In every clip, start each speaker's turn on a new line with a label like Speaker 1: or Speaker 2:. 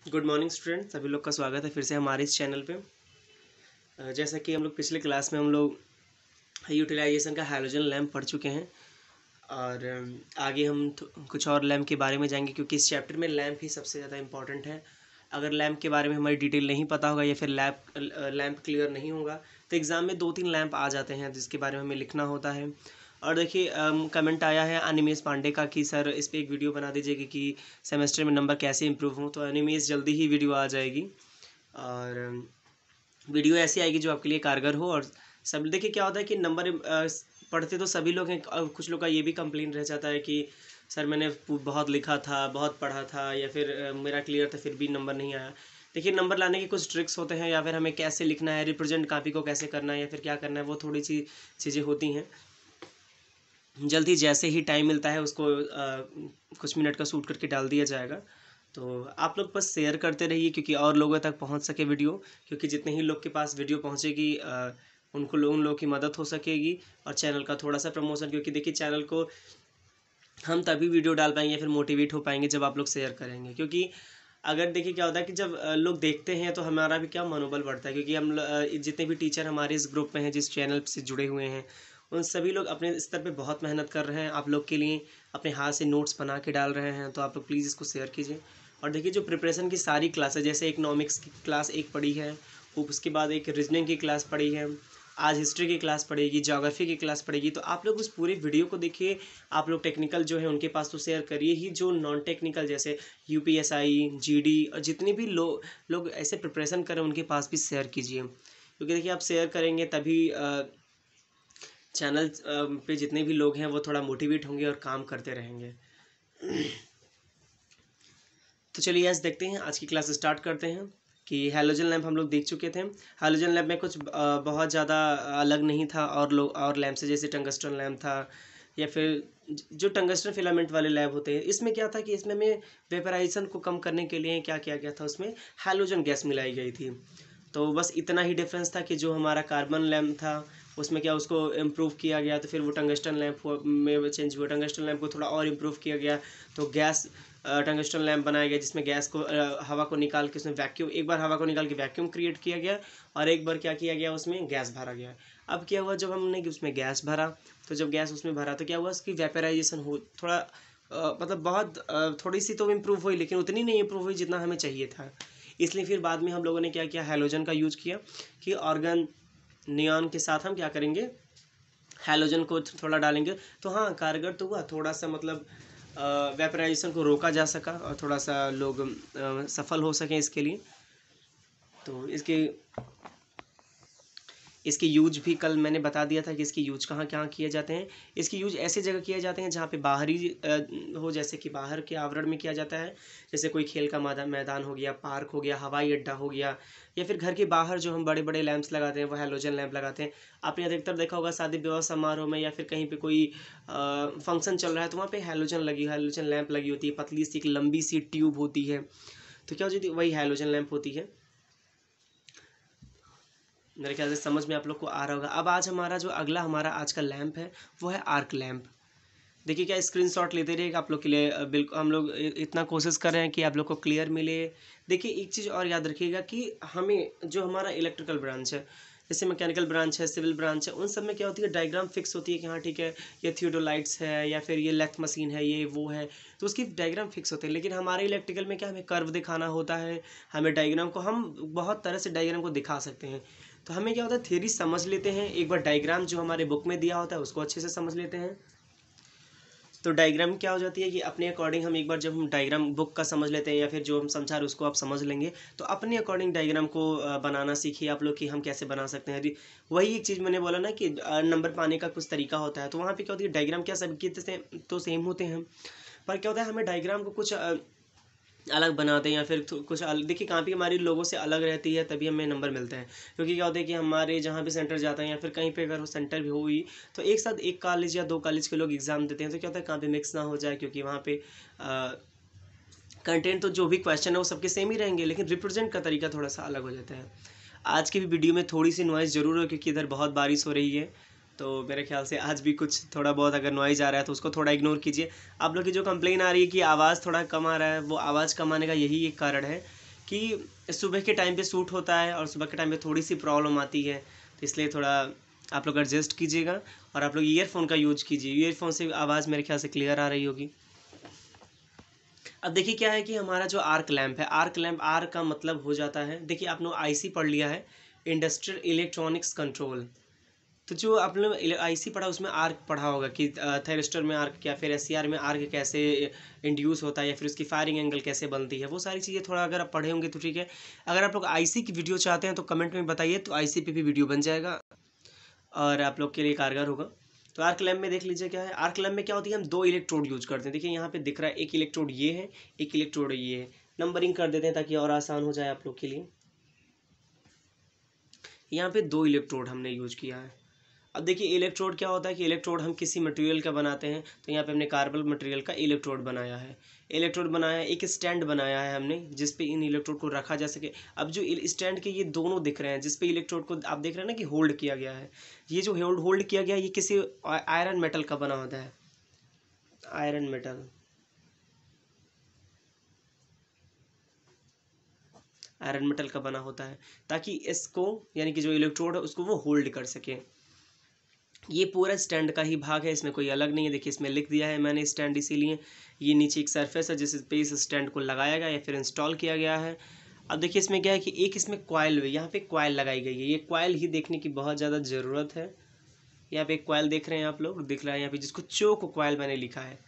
Speaker 1: Good morning student, सभी लोग का स्वागत है फिर से हमारे इस चैनल पे। जैसा कि हम लोग पिछले क्लास में हम लोग यूटिलाइजेशन का हैलोजन लैम्प पढ़ चुके हैं और आगे हम कुछ और लैम्प के बारे में जाएंगे क्योंकि इस चैप्टर में लैम्प ही सबसे ज़्यादा इंपॉर्टेंट है। अगर लैम्प के बारे में हमारी डिटेल नहीं पता होगा या फिर लैम्प क्लियर नहीं होगा तो एग्ज़ाम में 2-3 लैम्प आ जाते हैं जिसके बारे में हमें लिखना होता है। और देखिए कमेंट आया है अनिमेश पांडे का कि सर इस पर एक वीडियो बना दीजिएगा कि सेमेस्टर में नंबर कैसे इम्प्रूव हों। तो अनिमेश जल्दी ही वीडियो आ जाएगी और वीडियो ऐसी आएगी जो आपके लिए कारगर हो। और सब देखिए क्या होता है कि नंबर पढ़ते तो सभी लोग हैं और कुछ लोग का ये भी कंप्लेन रह जाता है कि सर मैंने बहुत लिखा था, बहुत पढ़ा था या फिर मेरा क्लियर था फिर भी नंबर नहीं आया। देखिए नंबर लाने के कुछ ट्रिक्स होते हैं या फिर हमें कैसे लिखना है, रिप्रेजेंट कॉपी को कैसे करना है या फिर क्या करना है, वो थोड़ी सी चीज़ें होती हैं। जल्दी जैसे ही टाइम मिलता है उसको कुछ मिनट का शूट करके डाल दिया जाएगा। तो आप लोग बस शेयर करते रहिए क्योंकि और लोगों तक पहुंच सके वीडियो, क्योंकि जितने ही लोग के पास वीडियो पहुंचेगी उन लोगों की मदद हो सकेगी और चैनल का थोड़ा सा प्रमोशन, क्योंकि देखिए चैनल को हम तभी वीडियो डाल पाएंगे या फिर मोटिवेट हो पाएंगे जब आप लोग शेयर करेंगे। क्योंकि अगर देखिए क्या होता है कि जब लोग देखते हैं तो हमारा भी क्या मनोबल बढ़ता है, क्योंकि हम जितने भी टीचर हमारे इस ग्रुप में हैं, जिस चैनल से जुड़े हुए हैं, उन सभी लोग अपने स्तर पे बहुत मेहनत कर रहे हैं आप लोग के लिए, अपने हाथ से नोट्स बना के डाल रहे हैं। तो आप लोग प्लीज़ इसको शेयर कीजिए। और देखिए जो प्रिपरेशन की सारी क्लासेस, जैसे इकोनॉमिक्स की क्लास एक पढ़ी है, उसके बाद एक रीजनिंग की क्लास पढ़ी है, आज हिस्ट्री की क्लास पढ़ेगी, ज्योग्राफी की क्लास पढ़ेगी, तो आप लोग उस पूरी वीडियो को देखिए। आप लोग टेक्निकल जो है उनके पास तो शेयर करिए ही, जो नॉन टेक्निकल जैसे यूपीएसआई, जीडी और जितने भी लोग ऐसे प्रिपरेशन करें उनके पास भी शेयर कीजिए। क्योंकि देखिए आप शेयर करेंगे तभी चैनल पे जितने भी लोग हैं वो थोड़ा मोटिवेट होंगे और काम करते रहेंगे। तो चलिए आज देखते हैं, आज की क्लास स्टार्ट करते हैं कि हैलोजन लैम्प हम लोग देख चुके थे। हैलोजन लैम्प में कुछ बहुत ज़्यादा अलग नहीं था और लैम्प से, जैसे टंगस्टन लैम्प था या फिर जो टंगस्टन फिलामेंट वाले लैम्प होते हैं। इसमें क्या था कि इसमें हमें वेपराइजेशन को कम करने के लिए क्या किया गया था, उसमें हैलोजन गैस मिलाई गई थी। तो बस इतना ही डिफरेंस था कि जो हमारा कार्बन लैम्प था उसमें क्या उसको इम्प्रूव किया गया, तो फिर वो टंगस्टन लैम्प में चेंज हुआ, टंगस्टन लैम्प को थोड़ा और इम्प्रूव किया गया तो गैस टंगस्टन लैम्प बनाया गया, जिसमें गैस को हवा को निकाल के उसमें वैक्यूम, एक बार हवा को निकाल के वैक्यूम क्रिएट किया गया और एक बार क्या किया गया उसमें गैस भरा गया। अब क्या हुआ, जब हमने उसमें गैस भरा तो जब गैस उसमें भरा तो क्या हुआ, उसकी वेपराइजेशन हो थोड़ा मतलब बहुत थोड़ी सी तो इम्प्रूव हुई, लेकिन उतनी नहीं इम्प्रूव हुई जितना हमें चाहिए था। इसलिए फिर बाद में हम लोगों ने क्या किया, हैलोजन का यूज किया कि ऑर्गन नियॉन के साथ हम क्या करेंगे, हैलोजन को थोड़ा डालेंगे। तो हाँ कारगर तो हुआ, थोड़ा सा मतलब वेपराइजेशन को रोका जा सका और थोड़ा सा लोग सफल हो सकें इसके लिए। तो इसके यूज भी कल मैंने बता दिया था कि इसके यूज कहाँ कहाँ किए जाते हैं। इसके यूज ऐसे जगह किए जाते हैं जहाँ पे बाहरी हो, जैसे कि बाहर के आवरण में किया जाता है, जैसे कोई खेल का मैदान हो गया, पार्क हो गया, हवाई अड्डा हो गया, या फिर घर के बाहर जो हम बड़े बड़े लैंप्स लगाते हैं वो हैलोजन लैंप लगाते हैं। आपने अधिकतर देखा होगा शादी विवाह समारोह में या फिर कहीं पे कोई फंक्शन चल रहा है तो वहाँ पे हैलोजन लैंप लगी होती है, पतली सी एक लंबी सी ट्यूब होती है। तो क्या होती है, वही हैलोजन लैंप होती है। मेरे ख्याल से समझ में आप लोग को आ रहा होगा। अब आज हमारा आज का लैंप है वो है आर्क लैंप। देखिए क्या स्क्रीनशॉट लेते रहिएगा आप लोग के लिए, बिल्कुल हम लोग इतना कोशिश कर रहे हैं कि आप लोग को क्लियर मिले। देखिए एक चीज़ और याद रखिएगा कि हमें जो हमारा इलेक्ट्रिकल ब्रांच है, जैसे मैकेनिकल ब्रांच है, सिविल ब्रांच है, उन सब में क्या होती है, डायग्राम फिक्स होती है कि हाँ ठीक है ये थियोडोलाइट्स है या फिर ये लेथ मशीन है, ये वो है, तो उसकी डायग्राम फिक्स होते हैं। लेकिन हमारे इलेक्ट्रिकल में क्या, हमें कर्व दिखाना होता है, हमें डायग्राम को हम बहुत तरह से डायग्राम को दिखा सकते हैं। तो हमें क्या होता है, थ्योरी समझ लेते हैं, एक बार डायग्राम जो हमारे बुक में दिया होता है उसको अच्छे से समझ लेते हैं। तो डायग्राम क्या हो जाती है कि अपने अकॉर्डिंग हम एक बार जब हम डायग्राम बुक का समझ लेते हैं या फिर जो हम समझा रहे उसको आप समझ लेंगे, तो अपने अकॉर्डिंग डायग्राम को बनाना सीखिए आप लोग कि हम कैसे बना सकते हैं। वही एक चीज़ मैंने बोला ना कि नंबर पाने का कुछ तरीका होता है। तो वहाँ पे क्या होती है, डायग्राम क्या सबके तो सेम होते हैं, पर क्या होता है हमें डायग्राम को कुछ अलग बनाते हैं या फिर कुछ अलग। देखिए कॉपी हमारी लोगों से अलग रहती है तभी हमें नंबर मिलते हैं। क्योंकि क्या होता है कि हमारे जहाँ भी सेंटर जाता है या फिर कहीं पे अगर सेंटर भी हुई तो एक साथ एक कॉलेज या 2 कॉलेज के लोग एग्ज़ाम देते हैं, तो क्या होता है कॉपी मिक्स ना हो जाए, क्योंकि वहाँ पे कंटेंट तो जो भी क्वेश्चन है वो सबके सेम ही रहेंगे, लेकिन रिप्रेजेंट का तरीका थोड़ा सा अलग हो जाता है। आज की भी वीडियो में थोड़ी सी नॉइज़ ज़रूर है क्योंकि इधर बहुत बारिश हो रही है, तो मेरे ख्याल से आज भी कुछ थोड़ा बहुत अगर नॉइज़ आ रहा है तो उसको थोड़ा इग्नोर कीजिए। आप लोग की जो कंप्लेन आ रही है कि आवाज़ थोड़ा कम आ रहा है, वो आवाज़ कम आने का यही एक कारण है कि सुबह के टाइम पे शूट होता है और सुबह के टाइम पे थोड़ी सी प्रॉब्लम आती है, तो इसलिए थोड़ा आप लोग एडजस्ट कीजिएगा और आप लोग ईयरफोन का यूज कीजिए। ईयरफोन से आवाज़ मेरे ख्याल से क्लियर आ रही होगी। अब देखिए क्या है कि हमारा जो आर्क लैंप है, आर्क लैंप, आर्क का मतलब हो जाता है, देखिए आप लोग आईसी पढ़ लिया है, इंडस्ट्रियल इलेक्ट्रॉनिक्स कंट्रोल। तो जो आपने आईसी पढ़ा उसमें आर्क पढ़ा होगा कि थायरिस्टर में आर्क क्या, फिर एससीआर में आर्क कैसे इंड्यूस होता है, या फिर उसकी फायरिंग एंगल कैसे बनती है, वो सारी चीज़ें थोड़ा अगर आप पढ़े होंगे तो ठीक है। अगर आप लोग आईसी की वीडियो चाहते हैं तो कमेंट में बताइए, तो आईसी पे भी वीडियो बन जाएगा और आप लोग के लिए कारगर होगा। तो आर्क लैम्प में देख लीजिए क्या है। आर्क लैम्प में क्या होती है, हम 2 इलेक्ट्रोड यूज करते हैं। देखिए यहाँ पे दिख रहा है, एक इलेक्ट्रोड ये है, एक इलेक्ट्रोड ये है। नंबरिंग कर देते हैं ताकि और आसान हो जाए आप लोग के लिए। यहाँ पे 2 इलेक्ट्रोड हमने यूज किया है। अब देखिए इलेक्ट्रोड क्या होता है कि इलेक्ट्रोड हम किसी मटेरियल का बनाते हैं, तो यहाँ पे हमने कार्बन मटेरियल का इलेक्ट्रोड बनाया है। इलेक्ट्रोड बनाया, एक स्टैंड बनाया है हमने जिस पे इन इलेक्ट्रोड को रखा जा सके। अब जो स्टैंड के ये दोनों दिख रहे हैं जिस पे इलेक्ट्रोड को आप देख रहे हैं ना कि होल्ड किया गया है, ये जो होल्ड किया गया है ये किसी आयरन मेटल का बना होता है, आयरन मेटल, आयरन मेटल का बना होता है, ताकि इसको यानी कि जो इलेक्ट्रोड है उसको वो होल्ड कर सके। ये पूरा स्टैंड का ही भाग है, इसमें कोई अलग नहीं है। देखिए इसमें लिख दिया है मैंने स्टैंड, इसीलिए ये नीचे एक सरफेस है जिस पे इस स्टैंड को लगाया गया या फिर इंस्टॉल किया गया है। अब देखिए इसमें क्या है कि एक इसमें कॉइल है, यहाँ पे कॉइल लगाई गई है। ये कॉइल ही देखने की बहुत ज़्यादा ज़रूरत है। यहाँ पे एक कॉइल देख रहे हैं आप लोग, दिख रहा है यहाँ पे जिसको चोक कॉइल मैंने लिखा है।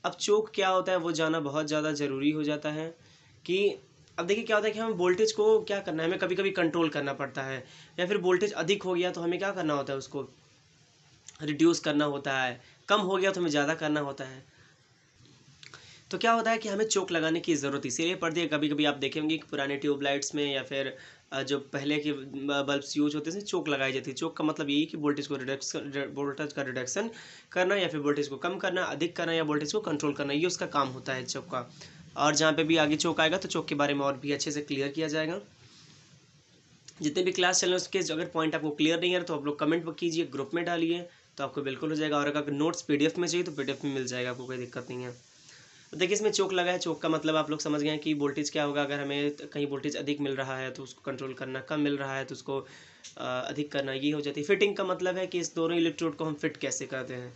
Speaker 1: अब चोक क्या होता है वो जाना बहुत ज़्यादा ज़रूरी हो जाता है कि अब देखिए क्या होता है कि हमें वोल्टेज को क्या करना है, हमें कभी कभी कंट्रोल करना पड़ता है, या फिर वोल्टेज अधिक हो गया तो हमें क्या करना होता है, उसको रिड्यूस करना होता है, कम हो गया तो हमें ज़्यादा करना होता है। तो क्या होता है कि हमें चोक लगाने की ज़रूरत इसीलिए पड़ती है। कभी कभी आप देखेंगे कि पुराने ट्यूबलाइट्स में या फिर जो पहले के बल्ब्स यूज होते थे चोक लगाई जाती है। चोक का मतलब यही कि वोल्टेज का रिडक्शन करना या फिर वोल्टेज को कम करना, अधिक करना या वोल्टेज को कंट्रोल करना, ये उसका काम होता है चोक का। और जहाँ पे भी आगे चोक आएगा तो चोक के बारे में और भी अच्छे से क्लियर किया जाएगा। जितने भी क्लास चल रहे हैं उसके अगर पॉइंट आपको क्लियर नहीं है तो आप लोग कमेंट कीजिए, ग्रुप में डालिए, तो आपको बिल्कुल हो जाएगा। और अगर नोट्स पीडीएफ में चाहिए तो पीडीएफ में मिल जाएगा, आपको कोई दिक्कत नहीं है। तो देखिए इसमें चोक लगा है, चोक का मतलब आप लोग समझ गए हैं कि वोल्टेज क्या होगा। अगर हमें कहीं वोल्टेज अधिक मिल रहा है तो उसको कंट्रोल करना, कम मिल रहा है तो उसको अधिक करना, ये हो जाती है। फिटिंग का मतलब है कि इस दोनों इलेक्ट्रोड को हम फिट कैसे करते हैं,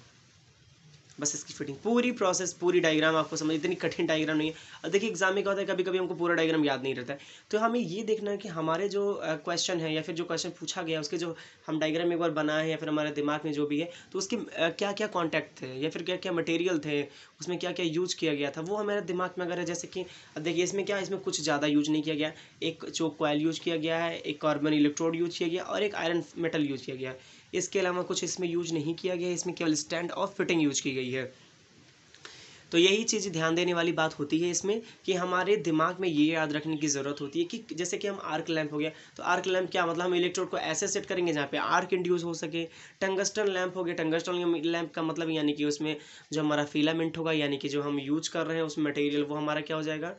Speaker 1: बस इसकी फिटिंग, पूरी प्रोसेस, पूरी डायग्राम आपको समझ, इतनी कठिन डायग्राम नहीं है। और देखिए एग्जाम में क्या होता है कभी कभी हमको पूरा डायग्राम याद नहीं रहता है, तो हमें ये देखना है कि हमारे जो क्वेश्चन है या फिर जो क्वेश्चन पूछा गया उसके जो हम डायग्राम एक बार बनाए हैं या फिर हमारे दिमाग में जो भी है तो उसके क्या क्या कॉन्टैक्ट थे या फिर क्या क्या मटेरियल थे, उसमें क्या क्या यूज किया गया था, वो हमारे दिमाग में अगर है। जैसे कि अब देखिए इसमें क्या है, इसमें कुछ ज़्यादा यूज नहीं किया गया, एक चोक कॉइल यूज किया गया है, एक कार्बन इलेक्ट्रोड यूज किया गया और एक आयरन मेटल यूज किया गया है। इसके अलावा कुछ इसमें यूज नहीं किया गया, इसमें केवल स्टैंड और फिटिंग यूज की गई है। तो यही चीज़ ध्यान देने वाली बात होती है इसमें कि हमारे दिमाग में ये याद रखने की ज़रूरत होती है कि जैसे कि हम आर्क लैंप हो गया, तो आर्क लैंप क्या मतलब, हम इलेक्ट्रोड को ऐसे सेट करेंगे जहाँ पे आर्क इंड्यूस हो सके। टंगस्टन लैंप हो गया, टंगस्टन लैंप का मतलब यानी कि उसमें जो हमारा फिलामेंट होगा यानी कि जो हम यूज कर रहे हैं उस मटेरियल वो हमारा क्या हो जाएगा,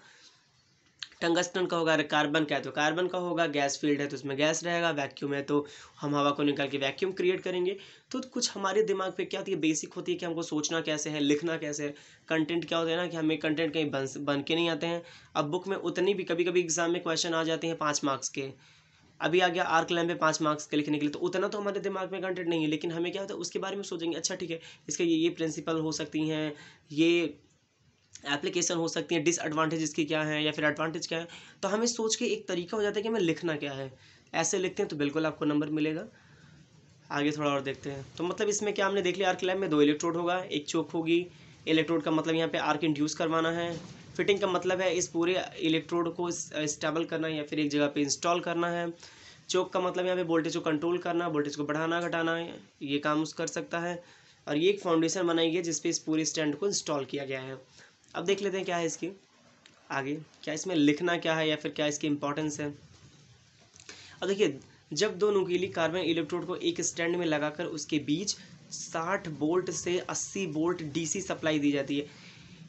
Speaker 1: टंगस्टन का होगा। कार्बन का है तो कार्बन का होगा, गैस फील्ड है तो उसमें गैस रहेगा, वैक्यूम है तो हम हवा को निकाल के वैक्यूम क्रिएट करेंगे। तो कुछ हमारे दिमाग पे क्या होती है, बेसिक होती है कि हमको सोचना कैसे है, लिखना कैसे है। कंटेंट क्या होता है ना कि हमें कंटेंट कहीं बन के नहीं आते हैं। अब बुक में उतनी भी कभी कभी एग्जाम में क्वेश्चन आ जाते हैं 5 मार्क्स के, अभी आ गया आर्क लैंप में 5 मार्क्स के लिखने के लिए, तो उतना तो हमारे दिमाग में कंटेंट नहीं है, लेकिन हमें क्या होता है उसके बारे में सोचेंगे, अच्छा ठीक है इसके ये प्रिंसिपल हो सकती हैं, ये एप्लीकेशन हो सकती है, डिसएडवांटेज इसकी क्या है या फिर एडवांटेज क्या है। तो हमें सोच के एक तरीका हो जाता है कि हमें लिखना क्या है। ऐसे लिखते हैं तो बिल्कुल आपको नंबर मिलेगा। आगे थोड़ा और देखते हैं। तो मतलब इसमें क्या हमने देख लिया, आर्क लैंप में 2 इलेक्ट्रोड होगा, एक चोक होगी। इलेक्ट्रोड का मतलब यहाँ पे आर्क इंड्यूस करवाना है। फिटिंग का मतलब है इस पूरे इलेक्ट्रोड को स्टेबल करना या फिर एक जगह पे इंस्टॉल करना है। चोक का मतलब यहाँ पे वोल्टेज को कंट्रोल करना, वोल्टेज को बढ़ाना घटाना है, ये काम कर सकता है। और ये एक फाउंडेशन बनाई गई है जिसपे इस पूरे स्टैंड को इंस्टॉल किया गया है। अब देख लेते हैं क्या है इसकी आगे, क्या इसमें लिखना क्या है या फिर क्या इसकी इंपॉर्टेंस है। अब देखिए जब दो नुकीली कार्बन इलेक्ट्रोड को एक स्टैंड में लगाकर उसके बीच 60 वोल्ट से 80 वोल्ट डीसी सप्लाई दी जाती है।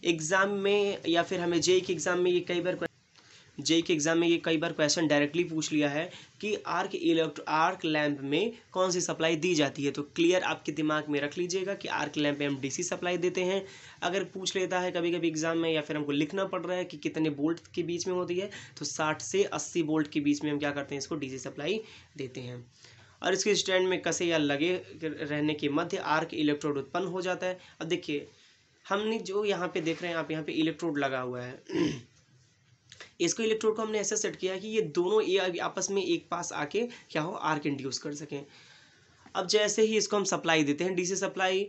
Speaker 1: एग्जाम में या फिर हमें जेईई के एग्जाम में ये कई बार जेई के एग्जाम में ये कई बार क्वेश्चन डायरेक्टली पूछ लिया है कि आर्क लैंप में कौन सी सप्लाई दी जाती है। तो क्लियर आपके दिमाग में रख लीजिएगा कि आर्क लैंप में हम डीसी सप्लाई देते हैं। अगर पूछ लेता है कभी कभी एग्जाम में या फिर हमको लिखना पड़ रहा है कि कितने बोल्ट के बीच में होती है, तो 60 से 80 बोल्ट के बीच में हम क्या करते हैं, इसको डीसी सप्लाई देते हैं। और इसके स्टैंड में कसे या लगे रहने के मध्य आर्क इलेक्ट्रोड उत्पन्न हो जाता है। अब देखिए हमने जो यहाँ पे देख रहे हैं आप, यहाँ पे इलेक्ट्रोड लगा हुआ है इसको इलेक्ट्रोड को हमने ऐसे सेट किया है कि ये दोनों ये आपस में एक पास आके क्या हो, आर्क इंड्यूस कर सकें। अब जैसे ही इसको हम सप्लाई देते हैं डीसी सप्लाई,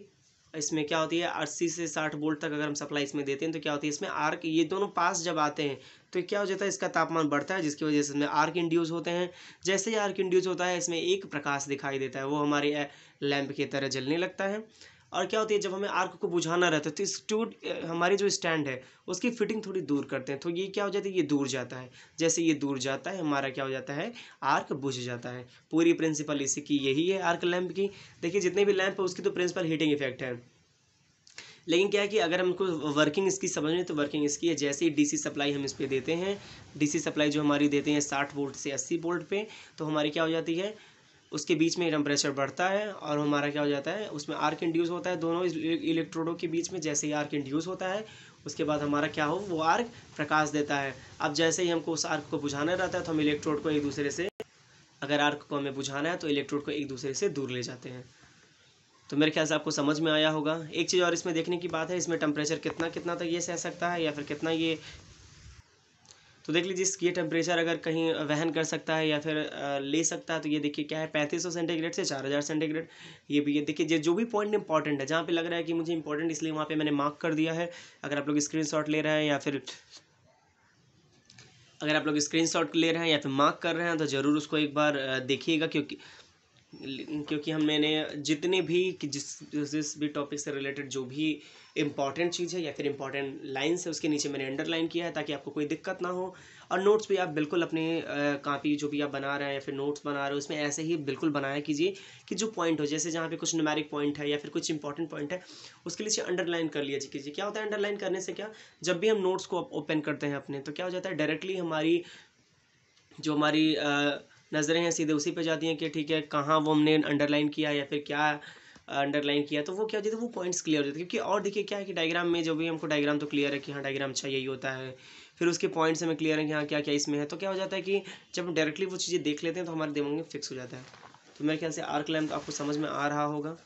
Speaker 1: इसमें क्या होती है 80 से 60 वोल्ट तक अगर हम सप्लाई इसमें देते हैं तो क्या होती है, इसमें आर्क ये दोनों पास जब आते हैं तो क्या हो जाता है, इसका तापमान बढ़ता है जिसकी वजह से इसमें आर्क इंड्यूस होते हैं। जैसे ही आर्क इंड्यूस होता है इसमें एक प्रकाश दिखाई देता है, वो हमारे लैंप की तरह जलने लगता है। और क्या होती है जब हमें आर्क को बुझाना रहता है तो स्टूड हमारी जो स्टैंड है उसकी फिटिंग थोड़ी दूर करते हैं, तो ये क्या हो जाता है, ये दूर जाता है। जैसे ये दूर जाता है हमारा क्या हो जाता है, आर्क बुझ जाता है। पूरी प्रिंसिपल इसी की यही है आर्क लैंप की। देखिए जितने भी लैंप है उसकी तो प्रिंसिपल हीटिंग इफेक्ट है, लेकिन क्या है कि अगर हमको वर्किंग इसकी समझनी तो वर्किंग इसकी है। जैसे ही डीसी सप्लाई हम इस पर देते हैं, डीसी सप्लाई जो हमारी देते हैं 60 वोल्ट से 80 वोल्ट पे, तो हमारी क्या हो जाती है, उसके बीच में टेम्परेचर बढ़ता है और हमारा क्या हो जाता है, उसमें आर्क इंड्यूस होता है दोनों इलेक्ट्रोडों के बीच में। जैसे ही आर्क इंड्यूस होता है उसके बाद हमारा क्या हो, वो आर्क प्रकाश देता है। अब जैसे ही हमको उस आर्क को बुझाना रहता है तो हम इलेक्ट्रोड को एक दूसरे से, अगर आर्क को हमें बुझाना है तो इलेक्ट्रोड को एक दूसरे से दूर ले जाते हैं। तो मेरे ख्याल से आपको समझ में आया होगा। एक चीज़ और इसमें देखने की बात है, इसमें टेम्परेचर कितना कितना तक ये सह सकता है या फिर कितना ये, तो देख लीजिए ये टेम्परेचर अगर कहीं वहन कर सकता है या फिर ले सकता है, तो ये देखिए क्या है 3500 सेंटीग्रेड से 4000 सेंटीग्रेड। ये भी ये देखिए जो भी पॉइंट इंपॉर्टेंट है, जहाँ पे लग रहा है कि मुझे इंपॉर्टेंट, इसलिए वहाँ पे मैंने मार्क कर दिया है। अगर आप लोग स्क्रीनशॉट ले रहे हैं या फिर अगर आप लोग स्क्रीनशॉट ले रहे हैं या फिर मार्क कर रहे हैं तो ज़रूर उसको एक बार देखिएगा, क्योंकि मैंने जितने भी जिस भी टॉपिक से रिलेटेड जो भी इंपॉर्टेंट चीज़ है या फिर इंपॉर्टेंट लाइन्स है उसके नीचे मैंने अंडरलाइन किया है ताकि आपको कोई दिक्कत ना हो। और नोट्स भी आप बिल्कुल अपने कॉपी जो भी आप बना रहे हैं या फिर नोट्स बना रहे हो उसमें ऐसे ही बिल्कुल बनाया कीजिए कि जो पॉइंट हो, जैसे जहाँ पे कुछ न्यूमेरिक पॉइंट है या फिर कुछ इंपॉर्टेंट पॉइंट है उसके लिए अंडरलाइन कर लिया कीजिए। क्या होता है अंडरलाइन करने से, क्या जब भी हम नोट्स को ओपन करते हैं अपने, तो क्या हो जाता है डायरेक्टली हमारी नज़रें हैं सीधे उसी पे जाती हैं कि ठीक है कहाँ वो हमने अंडरलाइन किया या फिर क्या अंडरलाइन किया, तो वो क्या हो जाता है, वो पॉइंट्स क्लियर हो जाते हैं। क्योंकि और देखिए क्या है कि डायग्राम में जो भी हमको डायग्राम तो क्लियर है कि हाँ डायग्राम अच्छा यही होता है, फिर उसके पॉइंट्स हमें क्लियर है कि हाँ क्या क्या इसमें है, तो क्या हो जाता है कि जब हम डायरेक्टली वो चीज़ें देख लेते हैं तो हमारे दिमाग में फिक्स हो जाता है। तो मेरे ख्याल से आर्क लैंप आपको समझ में आ रहा होगा।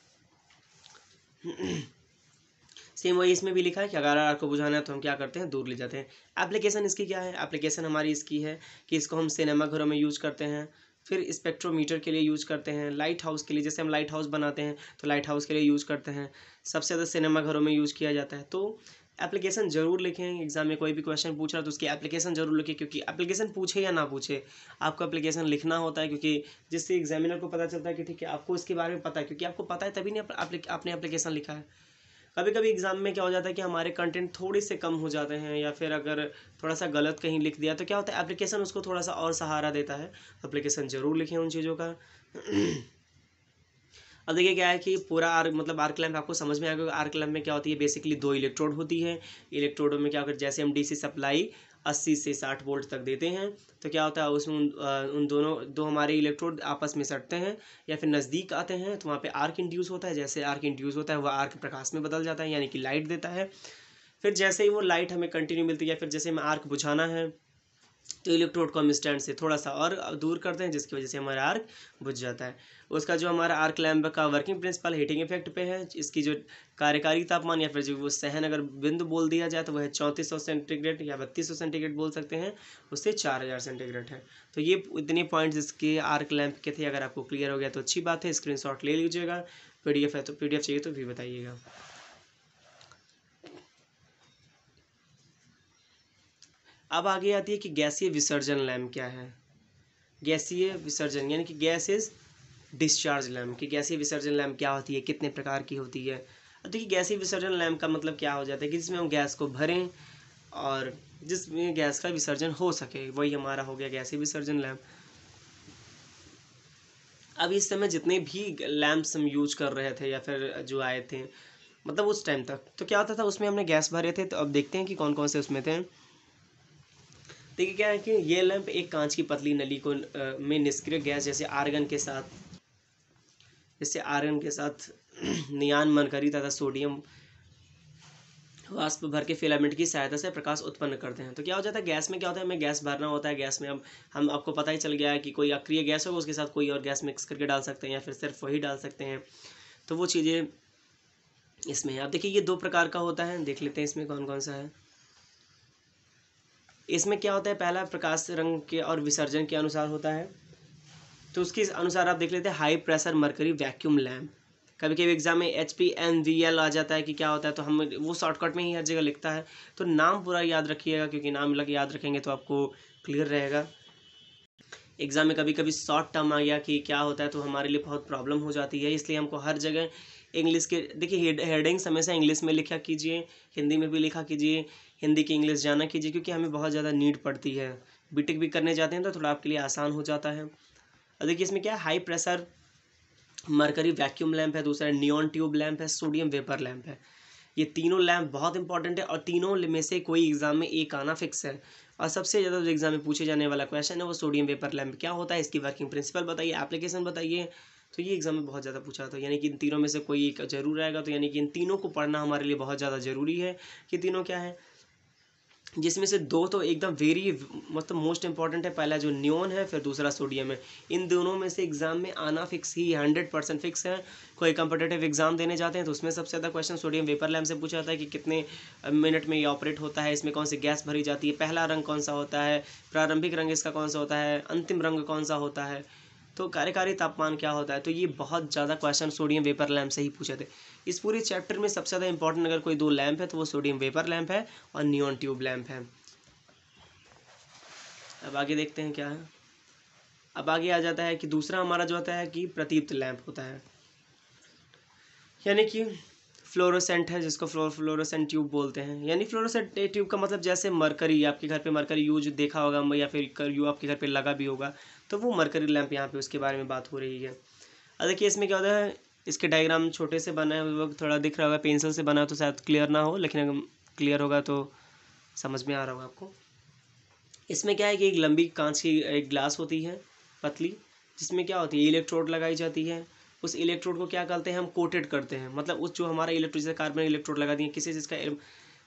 Speaker 1: सेम वही इसमें भी लिखा है कि अगर आर्क को बुझाना है तो हम क्या करते हैं, दूर ले जाते हैं। एप्लीकेशन इसकी क्या है, एप्लीकेशन हमारी इसकी है कि इसको हम सिनेमा घरों में यूज़ करते हैं, फिर स्पेक्ट्रोमीटर के लिए यूज़ करते हैं, लाइट हाउस के लिए, जैसे हम लाइट हाउस बनाते हैं तो लाइट हाउस के लिए यूज़ करते हैं, सबसे ज़्यादा सिनेमा घरों में यूज़ किया जाता है। तो एप्लीकेशन जरूर लिखें, एग्जाम में कोई भी क्वेश्चन पूछ रहा है तो उसकी एप्लीकेशन जरूर लिखें, क्योंकि एप्लीकेशन पूछे या ना पूछे आपको एप्लीकेशन लिखना होता है, क्योंकि जिससे एग्जामिनर को पता चलता है कि ठीक है आपको इसके बारे में पता है, क्योंकि आपको पता है तभी नहीं आपने एप्लीकेशन लिखा है। कभी कभी एग्जाम में क्या हो जाता है कि हमारे कंटेंट थोड़े से कम हो जाते हैं या फिर अगर थोड़ा सा गलत कहीं लिख दिया तो क्या होता है एप्लीकेशन उसको थोड़ा सा और सहारा देता है। एप्लीकेशन जरूर लिखें उन चीज़ों का। अब देखिए क्या है कि पूरा आर्क लैंप आपको समझ में आएगा। आर्क लैंप में क्या होती है, बेसिकली 2 इलेक्ट्रोड होती है। इलेक्ट्रोडों में क्या होता है, जैसे हम डीसी सप्लाई 80 से 60 वोल्ट तक देते हैं तो क्या होता है उसमें उन दो हमारे इलेक्ट्रोड आपस में सटते हैं या फिर नज़दीक आते हैं तो वहाँ पे आर्क इंड्यूस होता है। जैसे आर्क इंड्यूस होता है वह आर्क प्रकाश में बदल जाता है, यानी कि लाइट देता है। फिर जैसे ही वो लाइट हमें कंटिन्यू मिलती है या फिर जैसे हमें आर्क बुझाना है तो इलेक्ट्रोड को हम स्टैंड से थोड़ा सा और दूर करते हैं, जिसकी वजह से हमारा आर्क बुझ जाता है। उसका जो हमारा आर्क लैंप का वर्किंग प्रिंसिपल हीटिंग इफेक्ट पे है। इसकी जो कार्यकारी तापमान या फिर जो वो सहन अगर बिंदु बोल दिया जाए तो वह 3400 सेंटीग्रेड या 3200 सेंटीग्रेड बोल सकते हैं, उससे 4000 सेंटीग्रेड है। तो ये इतने पॉइंट्स इसके आर्क लैंप के थे। अगर आपको क्लियर हो गया तो अच्छी बात है, स्क्रीनशॉट ले लीजिएगा। PDF है तो PDF चाहिए तो भी बताइएगा। अब आगे आती है कि गैसीय विसर्जन लैंप क्या है। गैसीय विसर्जन यानी कि गैस इज डिस्चार्ज लैंप, कि गैसीय विसर्जन लैंप क्या होती है, कितने प्रकार की होती है। अब देखिए गैसीय विसर्जन लैंप का मतलब क्या हो जाता है कि जिसमें हम गैस को भरें और जिसमें गैस का विसर्जन हो सके, वही हमारा हो गया गैसीय विसर्जन लैंप। अब इस समय जितने भी लैंप्स हम यूज कर रहे थे या फिर जो आए थे मतलब उस टाइम तक, तो क्या होता था उसमें हमने गैस भरे थे। तो अब देखते हैं कि कौन कौन से उसमें थे। देखिए क्या है कि ये लैंप एक कांच की पतली नली को में निष्क्रिय गैस जैसे आर्गन के साथ नियान मरकरी तथा सोडियम वाष्प भर के फिलामेंट की सहायता से प्रकाश उत्पन्न करते हैं। तो क्या हो जाता है, गैस में क्या होता है, हमें गैस भरना होता है। गैस में हम आपको पता ही चल गया है कि कोई अक्रिय गैस होगा उसके साथ कोई और गैस मिक्स करके डाल सकते हैं या फिर सिर्फ वही डाल सकते हैं। तो वो चीज़ें इसमें है। अब देखिए ये दो प्रकार का होता है, देख लेते हैं इसमें कौन कौन सा है। इसमें क्या होता है, पहला प्रकाश रंग के और विसर्जन के अनुसार होता है। तो उसके अनुसार आप देख लेते हैं high pressure mercury vacuum lamp. कभी कभी एग्जाम में HPMVL आ जाता है कि क्या होता है, तो हम वो शॉर्टकट में ही हर जगह लिखता है। तो नाम पूरा याद रखिएगा, क्योंकि नाम याद रखेंगे तो आपको क्लियर रहेगा। एग्जाम में कभी कभी शॉर्ट टर्म आ गया कि क्या होता है, तो हमारे लिए बहुत प्रॉब्लम हो जाती है। इसलिए हमको हर जगह इंग्लिश के, देखिए हेडिंग्स हमेशा इंग्लिश में लिखा कीजिए, हिंदी में भी लिखा कीजिए, हिंदी की इंग्लिश जाना कीजिए, क्योंकि हमें बहुत ज़्यादा नीड पड़ती है। बीटेक भी करने जाते हैं तो थोड़ा आपके लिए आसान हो जाता है। और देखिए इसमें क्या है, high pressure mercury vacuum lamp है, दूसरा नियॉन ट्यूब लैंप है, सोडियम वेपर लैंप है। ये तीनों लैंप बहुत इंपॉर्टेंट है और तीनों में से कोई एग्जाम में एक आना फिक्स है। और सबसे ज़्यादा जो एग्जाम में पूछे जाने वाला क्वेश्चन है वो सोडियम वेपर लैंप क्या होता है, इसकी वर्किंग प्रिंसिपल बताइए, एप्लीकेशन बताइए। तो ये एग्जाम में बहुत ज़्यादा पूछा था, यानी कि इन तीनों में से कोई एक जरूर आएगा। तो यानी कि इन तीनों को पढ़ना हमारे लिए बहुत ज़्यादा ज़रूरी है कि तीनों क्या है, जिसमें से दो तो एकदम वेरी मतलब मोस्ट इंपॉर्टेंट है। पहला जो नियॉन है, फिर दूसरा सोडियम है। इन दोनों में से एग्जाम में आना फिक्स ही 100% फिक्स है। कोई कंपटीटिव एग्जाम देने जाते हैं तो उसमें सबसे ज़्यादा क्वेश्चन सोडियम वेपर लैंप से पूछा जाता है कि कितने मिनट में ये ऑपरेट होता है, इसमें कौन सी गैस भरी जाती है, पहला रंग कौन सा होता है, प्रारंभिक रंग इसका कौन सा होता है, अंतिम रंग कौन सा होता है, तो कार्यकारी तापमान क्या होता है। तो ये बहुत ज़्यादा क्वेश्चन सोडियम वेपर लैंप से ही पूछे थे। इस पूरे चैप्टर में सबसे ज़्यादा इंपॉर्टेंट अगर कोई दो लैंप है तो वो सोडियम वेपर लैंप है और नियॉन ट्यूब लैंप है। अब आगे देखते हैं क्या है। अब आगे आ जाता है कि दूसरा हमारा जो होता है कि प्रदीप्त लैंप होता है, यानी कि फ्लोरोसेंट है, जिसको फ्लोरोसेंट ट्यूब बोलते हैं। यानी फ्लोरोसेंट ट्यूब का मतलब जैसे मरकरी, आपके घर पे मरकरी यूज देखा होगा या फिर यू आपके घर पे लगा भी होगा, तो वो मरकरी लैंप यहाँ पे उसके बारे में बात हो रही है। अब देखिए इसमें क्या होता है, इसके डायग्राम छोटे से बना है, वो थोड़ा दिख रहा होगा, पेंसिल से बना है तो शायद क्लियर ना हो, लेकिन अगर क्लियर होगा तो समझ में आ रहा होगा आपको। इसमें क्या है कि एक लंबी कांच की एक ग्लास होती है पतली, जिसमें क्या होती है, इलेक्ट्रोड लगाई जाती है। उस इलेक्ट्रोड को क्या करते हैं, हम कोटेड करते हैं, मतलब उस जो हमारा इलेक्ट्रोड, जैसे कार्बन इलेक्ट्रोड लगा दिए किसी चीज़ का,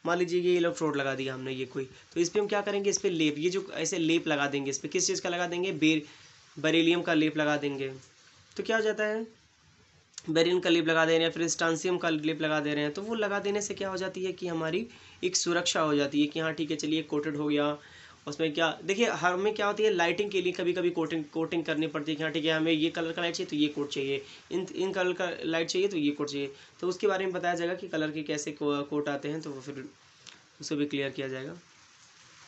Speaker 1: मान लीजिए ये इलेक्ट्रोड लगा दिया हमने ये कोई, तो इस पर हम क्या करेंगे, इस पर लेप, ये जो ऐसे लेप लगा देंगे, इस पर किस चीज़ का लगा देंगे, बेरिलियम का लेप लगा देंगे। तो क्या हो जाता है, बेरिलियम का लेप लगा दे रहे हैं, फिर स्टांसियम का लेप लगा दे रहे हैं, तो वो लगा देने से क्या हो जाती है कि हमारी एक सुरक्षा हो जाती है कि हाँ ठीक है चलिए कोटेड हो गया। उसमें क्या देखिए, हमें क्या होती है, लाइटिंग के लिए कभी कभी कोटिंग करनी पड़ती है कि हाँ ठीक है हमें ये कलर का लाइट चाहिए तो ये कोट चाहिए, इन कलर का लाइट चाहिए तो ये कोट चाहिए। तो उसके बारे में बताया जाएगा कि कलर के कैसे कोट आते हैं, तो वो फिर उसे भी क्लियर किया जाएगा।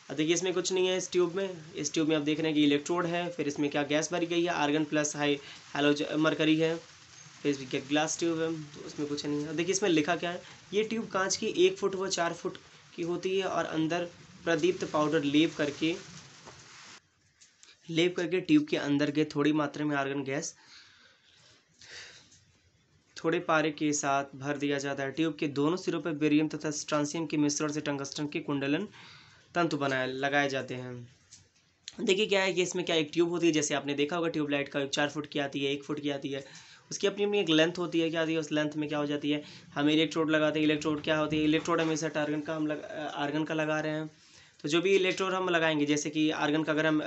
Speaker 1: अब देखिए इसमें कुछ नहीं है, इस ट्यूब में आप देख रहे हैं कि इलेक्ट्रोड है, फिर इसमें क्या गैस भरी गई है, आर्गन प्लस हैलोजन मरकरी है, फिर इसमें क्या ग्लास ट्यूब है, तो उसमें कुछ नहीं है। देखिए इसमें लिखा क्या है, ये ट्यूब कांच की 1 फुट व 4 फुट की होती है और अंदर प्रदीप्त पाउडर लेप करके ट्यूब के अंदर के थोड़ी मात्रा में आर्गन गैस थोड़े पारे के साथ भर दिया जाता है। ट्यूब के दोनों सिरों पर बेरियम तथा स्ट्रांसियम के मिश्रण से टंगस्टन के कुंडलन तंतु लगाए जाते हैं। देखिए क्या है कि इसमें क्या एक ट्यूब होती है, जैसे आपने देखा होगा ट्यूबलाइट का 4 फुट की आती है, 1 फुट की आती है, उसकी अपनी अपनी एक लेंथ होती है, क्या आती है, उस लेंथ में क्या हो जाती है, हम इलेक्ट्रोड लगाते हैं। इलेक्ट्रोड क्या होती है, इलेक्ट्रोड हमेशा आर्गन का लगा रहे हैं, तो जो भी इलेक्ट्रोड हम लगाएंगे, जैसे कि आर्गन का अगर हम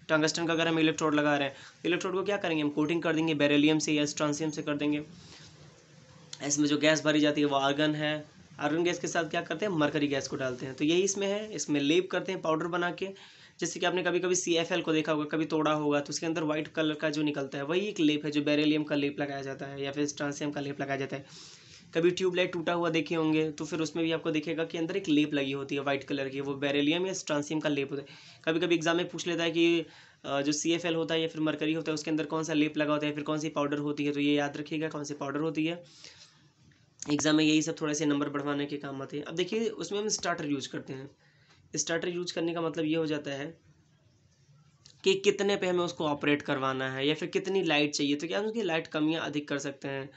Speaker 1: टंगस्टन का अगर हम इलेक्ट्रोड लगा रहे हैं, इलेक्ट्रोड को क्या करेंगे, हम कोटिंग कर देंगे बेरिलियम से या स्ट्रांसियम से कर देंगे। इसमें जो गैस भरी जाती है वो आर्गन है, आर्गन गैस के साथ क्या करते हैं, मरकरी गैस को डालते हैं, तो यही इसमें है। इसमें लेप करते हैं पाउडर बना के, जैसे कि आपने कभी कभी CFL को देखा होगा, कभी तोड़ा होगा, तो उसके अंदर व्हाइट कलर का जो निकलता है वही एक लेप है, जो बेरिलियम का लेप लगाया जाता है या फिर स्ट्रांसियम का लेप लगाया जाता है। कभी ट्यूबलाइट टूटा हुआ देखे होंगे तो फिर उसमें भी आपको दिखेगा कि अंदर एक लेप लगी होती है व्हाइट कलर की, वो बेरिलियम या स्ट्रांसियम का लेप होता है। कभी कभी एग्जाम में पूछ लेता है कि जो CFL होता है या फिर मरकरी होता है उसके अंदर कौन सा लेप लगा होता है, फिर कौन सी पाउडर होती है, तो ये याद रखिएगा कौन सी पाउडर होती है। एग्जाम में यही सब थोड़े से नंबर बढ़वाने के काम आते हैं। अब देखिए उसमें हम स्टार्टर यूज करते हैं। स्टार्टर यूज करने का मतलब ये हो जाता है कि कितने पे हमें उसको ऑपरेट करवाना है या फिर कितनी लाइट चाहिए, तो क्या हम उसकी लाइट कम या अधिक कर सकते हैं।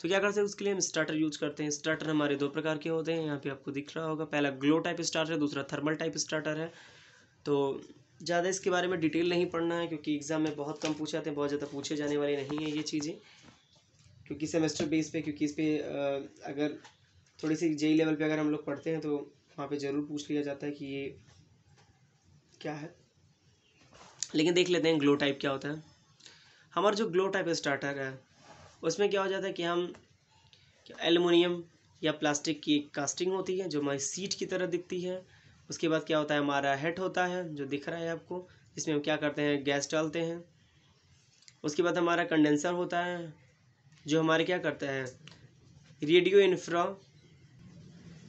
Speaker 1: तो क्या करते हैं उसके लिए हम स्टार्टर यूज करते हैं। स्टार्टर हमारे दो प्रकार के होते हैं, यहाँ पे आपको दिख रहा होगा, पहला ग्लो टाइप स्टार्टर है, दूसरा थर्मल टाइप स्टार्टर है। तो ज़्यादा इसके बारे में डिटेल नहीं पढ़ना है क्योंकि एग्ज़ाम में बहुत कम पूछे जाते हैं, बहुत ज़्यादा पूछे जाने वाले नहीं है ये चीज़ें, क्योंकि सेमेस्टर बेस पे, क्योंकि इस पर अगर थोड़ी सी जेई लेवल पे अगर हम लोग पढ़ते हैं तो वहाँ पे ज़रूर पूछ लिया जाता है कि ये क्या है। लेकिन देख लेते हैं ग्लो टाइप क्या होता है। हमारा जो ग्लो टाइप स्टार्टर है उसमें क्या हो जाता है कि हम एल्युमिनियम या प्लास्टिक की एक कास्टिंग होती है जो हमारी सीट की तरह दिखती है। उसके बाद क्या होता है, हमारा हेड होता है जो दिख रहा है आपको, इसमें हम क्या करते हैं, गैस डालते हैं। उसके बाद हमारा कंडेंसर होता है जो हमारे क्या करता है, रेडियो इंफ्रा,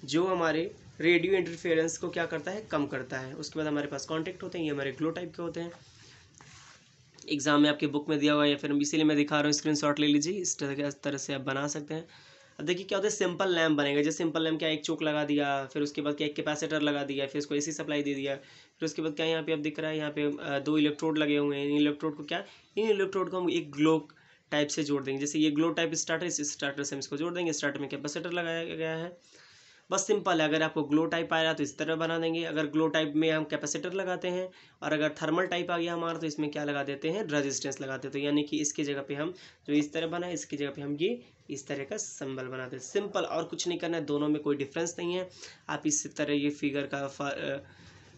Speaker 1: जो हमारे रेडियो इंटरफेरेंस को क्या करता है, कम करता है। उसके बाद हमारे पास कॉन्टेक्ट होते हैं, ये हमारे ग्लो टाइप के होते हैं। एग्जाम में आपके बुक में दिया हुआ है या फिर इसीलिए मैं दिखा रहा हूँ, स्क्रीनशॉट ले लीजिए। इस तरह से आप बना सकते हैं। अब देखिए क्या होता है, सिंपल लैम्प बनेगा। जैसे सिंपल लैम्प क्या, एक चोक लगा दिया, फिर उसके बाद क्या एक कैपेसिटर लगा दिया, फिर उसको एसी सप्लाई दे दिया, फिर उसके बाद क्या यहाँ पे अब दिख रहा है, यहाँ पे दो इलेक्ट्रोड लगे हुए हैं। इन इलेक्ट्रोड को क्या, इन इलेक्ट्रोड को हम एक ग्लो टाइप से जोड़ देंगे। जैसे ये ग्लो टाइप स्टार्टर, इस स्टार्टर से हम इसको जोड़ देंगे। स्टार्टर में कैपेसिटर लगाया गया है, बस सिंपल है। अगर आपको ग्लो टाइप आ रहा है तो इस तरह बना देंगे। अगर ग्लो टाइप में हम कैपेसिटर लगाते हैं, और अगर थर्मल टाइप आ गया हमारा तो इसमें क्या लगा देते हैं, रेजिस्टेंस लगाते हैं। तो यानी कि इसकी जगह पे हम जो इस तरह बना है, इसकी जगह पे हम ये इस तरह का सिंबल बनाते हैं। सिंपल, और कुछ नहीं करना है, दोनों में कोई डिफरेंस नहीं है। आप इस तरह ये फिगर का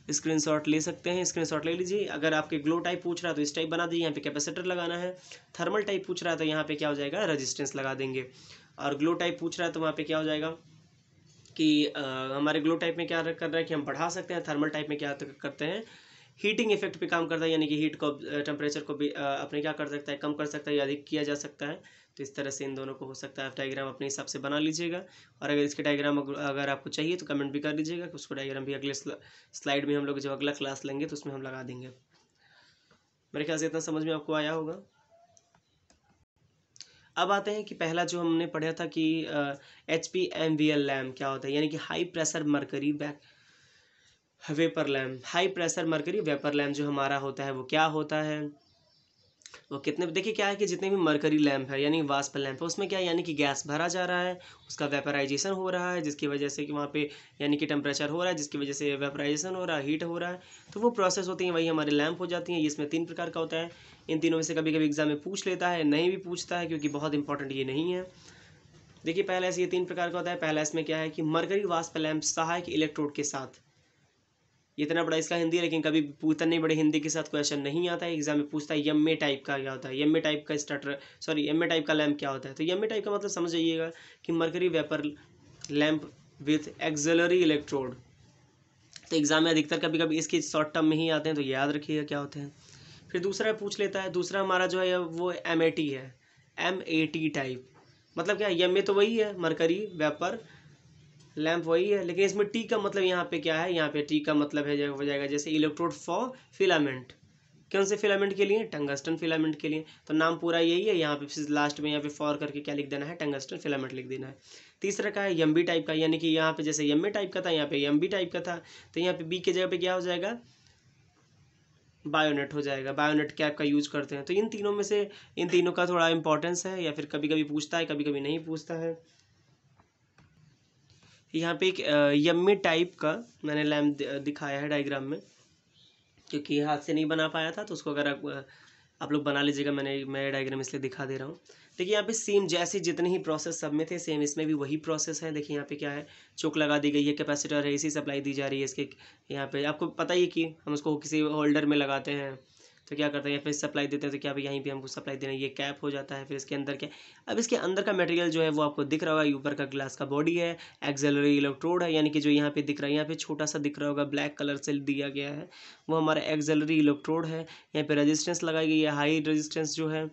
Speaker 1: स्क्रीनशॉट ले सकते हैं, स्क्रीनशॉट ले लीजिए। अगर आपके ग्लो टाइप पूछ रहा है तो इस टाइप बना दीजिए, यहाँ पे कैपेसिटर लगाना है। थर्मल टाइप पूछ रहा है तो यहाँ पे क्या हो जाएगा, रेजिस्टेंस लगा देंगे। और ग्लो टाइप पूछ रहा है तो वहाँ पे क्या हो जाएगा कि हमारे ग्लो टाइप में क्या कर रहा है कि हम बढ़ा सकते हैं। थर्मल टाइप में क्या करते हैं, हीटिंग इफेक्ट पे काम करता है, यानी कि हीट को, टेम्परेचर को भी अपने क्या कर सकता है, कम कर सकता है या अधिक किया जा सकता है। तो इस तरह से इन दोनों को हो सकता है। आप डायग्राम अपने हिसाब से बना लीजिएगा, और अगर इसके डायग्राम अगर आपको चाहिए तो कमेंट भी कर लीजिएगा कि उसको डायग्राम भी अगले स्लाइड में हम लोग जब अगला क्लास लेंगे तो उसमें हम लगा देंगे। मेरे ख्याल से इतना समझ में आपको आया होगा। अब आते हैं कि पहला जो हमने पढ़ा था कि HPMVL लैम्प क्या होता है, यानी कि high pressure mercury vapour lamp. High pressure mercury vapour lamp जो हमारा होता है वो क्या होता है, वो कितने, देखिए क्या है कि जितने भी मरकरी लैम्प है यानी वाष्प लैम्प है, उसमें क्या है, यानी कि गैस भरा जा रहा है, उसका वेपराइजेशन हो रहा है, जिसकी वजह से कि वहाँ पे यानी कि टेम्परेचर हो रहा है, जिसकी वजह से वेपराइजेशन हो रहा है, हीट हो रहा है। तो वो प्रोसेस होती है, वही हमारे लैम्प हो जाती हैं। इसमें 3 प्रकार का होता है। इन तीनों में से कभी कभी एग्जाम में पूछ लेता है, नहीं भी पूछता है, क्योंकि बहुत इंपॉर्टेंट ये नहीं है। देखिए पहला ऐसे ये 3 प्रकार का होता है। पहला इसमें क्या है कि मरकरी वाष्प लैम्प सहायक इलेक्ट्रोड के साथ, इतना बड़ा इसका हिंदी है, लेकिन कभी इतने बड़े हिंदी के साथ क्वेश्चन नहीं आता है। एग्जाम में पूछता है यम्मे टाइप का क्या होता है, यम्मे टाइप का स्टार्टर, सॉरी यम्मे टाइप का लैम्प क्या होता है। तो यम्मे टाइप का मतलब समझ जाइएगा कि mercury vapour lamp with axillary electrode. तो एग्जाम में अधिकतर कभी कभी इसके शॉर्ट टर्म में ही आते हैं, तो याद रखिएगा क्या होते हैं। फिर दूसरा पूछ लेता है, दूसरा हमारा जो है वो MAT है, MAT टाइप। मतलब क्या, यम्मे तो वही है, मरकरी वेपर लैंप वही है, लेकिन इसमें टी का मतलब यहाँ पे क्या है, यहाँ पे टी का मतलब है हो जाएगा जैसे इलेक्ट्रोड फॉर फिलामेंट। कौन से फिलामेंट के लिए, टंगस्टन फिलामेंट के लिए। तो नाम पूरा यही है, यहाँ पे लास्ट में यहाँ पे फॉर करके क्या लिख देना है, टंगस्टन फिलामेंट लिख देना है। तीसरा का है यम्बी टाइप का, यानी कि यहाँ पे जैसे यम्मे टाइप का था, यहाँ पे यम्बी टाइप का था, तो यहाँ पे बी के जगह पे क्या हो जाएगा, बायोनेट हो जाएगा। बायोनेट कैप का यूज करते हैं। तो इन तीनों में से इन तीनों का थोड़ा इंपॉर्टेंस है, या फिर कभी कभी पूछता है, कभी कभी नहीं पूछता है। यहाँ पे एक यम्मी टाइप का मैंने लैम्प दिखाया है डायग्राम में, क्योंकि हाथ से नहीं बना पाया था, तो उसको अगर आप लोग बना लीजिएगा। मैं डायग्राम इसलिए दिखा दे रहा हूँ। देखिए यहाँ पे सेम जैसे जितने ही प्रोसेस सब में थे, सेम इसमें भी वही प्रोसेस है। देखिए यहाँ पे क्या है, चोक लगा दी गई है, कैपेसिटर है, एसी सप्लाई दी जा रही है इसके। यहाँ पे आपको पता ही है कि हम उसको किसी होल्डर में लगाते हैं तो क्या करते हैं, यहाँ पे सप्लाई देते हैं, तो क्या भाई यहीं पे हमको सप्लाई देना है, ये कैप हो जाता है। फिर इसके अंदर क्या, अब इसके अंदर का मटेरियल जो है वो आपको दिख रहा होगा, ऊपर का ग्लास का बॉडी है, एक्सिलरी इलेक्ट्रोड है, यानी कि जो यहाँ पे दिख रहा है, यहाँ पे छोटा सा दिख रहा होगा, ब्लैक कलर से दिया गया है, वो हमारा एक्सिलरी इलेक्ट्रोड है। यहाँ पे रेजिस्टेंस लगाई गई है, हाई रेजिस्टेंस जो है।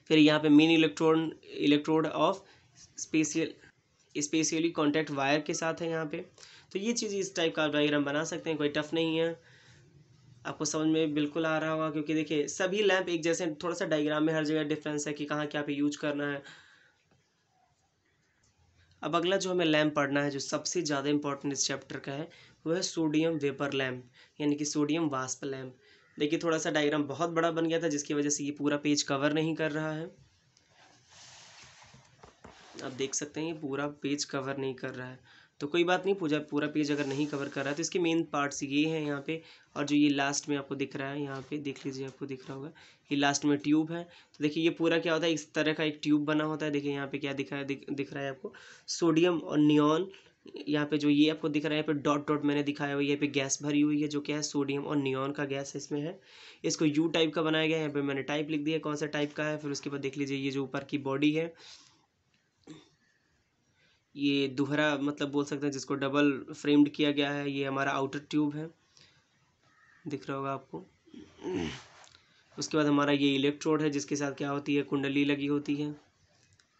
Speaker 1: फिर यहाँ पे main electrode of specially contact wire के साथ है यहाँ पे। तो ये चीज़ इस टाइप का डायग्राम बना सकते हैं, कोई टफ नहीं है, आपको समझ में बिल्कुल आ रहा होगा। क्योंकि देखिए सभी लैंप एक जैसे, थोड़ा सा डायग्राम में हर जगह डिफरेंस है कि कहाँ क्या पे यूज करना है। अब अगला जो हमें लैंप पढ़ना है, जो सबसे ज़्यादा इंपॉर्टेंट इस चैप्टर का है, वो है सोडियम वेपर लैंप, यानी कि सोडियम वाष्प लैंप। देखिए थोड़ा सा डायग्राम बहुत बड़ा बन गया था, जिसकी वजह से ये पूरा पेज कवर नहीं कर रहा है। आप देख सकते हैं ये पूरा पेज कवर नहीं कर रहा है, तो कोई बात नहीं, पूरा पेज अगर नहीं कवर कर रहा है तो इसके मेन पार्ट्स ये हैं यहाँ पे। और जो ये लास्ट में आपको दिख रहा है, यहाँ पे देख लीजिए, आपको दिख रहा होगा ये लास्ट में ट्यूब है। तो देखिए ये पूरा क्या होता है, इस तरह का एक ट्यूब बना होता है। देखिए यहाँ पे क्या दिख रहा है, दिख रहा है आपको सोडियम और नियॉन। यहाँ पे जो ये आपको दिख रहा है, यहाँ पे डॉट डॉट मैंने दिखाया हुआ है, यहाँ पे गैस भरी हुई है जो क्या है, सोडियम और नियॉन का गैस इसमें है। इसको यू टाइप का बनाया गया है, यहाँ पे मैंने टाइप लिख दिया कौन सा टाइप का है। फिर उसके बाद देख लीजिए ये जो ऊपर की बॉडी है, ये दोहरा मतलब बोल सकते हैं जिसको डबल फ्रेम्ड किया गया है, ये हमारा आउटर ट्यूब है, दिख रहा होगा आपको। उसके बाद हमारा ये इलेक्ट्रोड है जिसके साथ क्या होती है, कुंडली लगी होती है।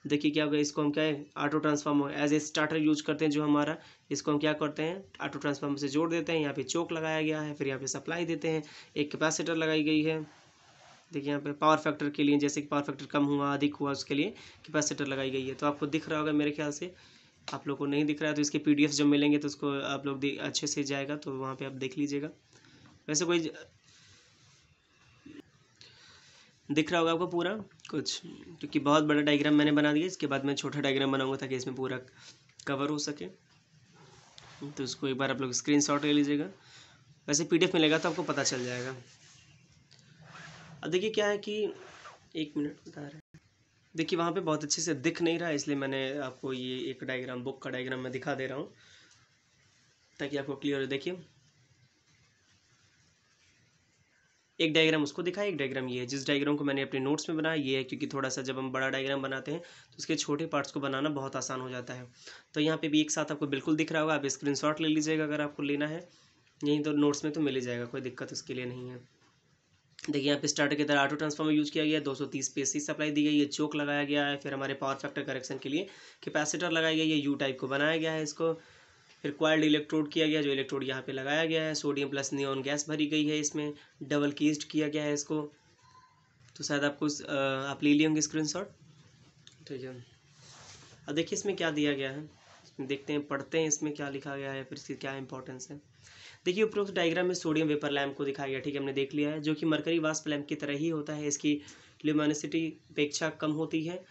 Speaker 1: देखिए क्या होगा, इसको हम क्या है, auto transformer as a starter use करते हैं जो हमारा, इसको हम क्या करते हैं, ऑटो ट्रांसफार्मर से जोड़ देते हैं। यहाँ पे चोक लगाया गया है, फिर यहाँ पे सप्लाई देते हैं, एक कैपेसिटर लगाई गई है। देखिए यहाँ पे पावर फैक्टर के लिए, जैसे कि पावर फैक्टर कम हुआ अधिक हुआ उसके लिए कैपेसिटर लगाई गई है। तो आपको दिख रहा होगा मेरे ख्याल से, आप लोग को नहीं दिख रहा है तो इसके पीडीएफ जब मिलेंगे तो उसको आप लोग अच्छे से जाएगा तो वहाँ पे आप देख लीजिएगा। वैसे कोई दिख रहा होगा आपको पूरा कुछ, क्योंकि बहुत बड़ा डायग्राम मैंने बना दिया। इसके बाद मैं छोटा डायग्राम बनाऊंगा ताकि इसमें पूरा कवर हो सके। तो उसको एक बार आप लोग स्क्रीनशॉट ले लीजिएगा, वैसे पीडीएफ मिलेगा तो आपको पता चल जाएगा। अब देखिए क्या है कि 1 मिनट बता रहे हैं, देखिए वहाँ पे बहुत अच्छे से दिख नहीं रहा है, इसलिए मैंने आपको ये एक डायग्राम, बुक का डायग्राम मैं दिखा दे रहा हूँ ताकि आपको क्लियर हो। देखिए एक डायग्राम उसको दिखा, एक डायग्राम ये है। जिस डायग्राम को मैंने अपने नोट्स में बनाया ये है, क्योंकि थोड़ा सा जब हम बड़ा डायग्राम बनाते हैं तो उसके छोटे पार्ट्स को बनाना बहुत आसान हो जाता है। तो यहाँ पे भी एक साथ आपको बिल्कुल दिख रहा होगा, आप स्क्रीनशॉट ले लीजिएगा अगर आपको लेना है, यहीं तो नोट्स में तो मिल ही जाएगा, कोई दिक्कत उसके लिए नहीं है। देखिए यहाँ पे स्टार्टर की तरह ऑटो ट्रांसफार्मर यूज किया गया है, 230 पे सी सप्लाई दी गई है, चोक लगाया गया है। फिर हमारे पावर फैक्टर करेक्शन के लिए कैपेसिटर लगाई गई है, यू टाइप को बनाया गया है इसको। फिर क्वाइल्ड इलेक्ट्रोड किया गया, जो इलेक्ट्रोड यहाँ पे लगाया गया है। सोडियम प्लस नियॉन गैस भरी गई है इसमें, डबल केस्ड किया गया है इसको। तो शायद आपको आप ले लिए होंगे स्क्रीनशॉट, ठीक है। अब देखिए इसमें क्या दिया गया है, इसमें देखते हैं, पढ़ते हैं इसमें क्या लिखा गया है, फिर इसकी क्या इंपॉर्टेंस है। देखिए उपरोक्त डायग्राम में सोडियम वेपर लैम्प को दिखाया गया, ठीक है, हमने देख लिया है, जो कि मरकरी वास्प लैम्प की तरह ही होता है। इसकी ल्यूमिनोसिटी अपेक्षा कम होती है,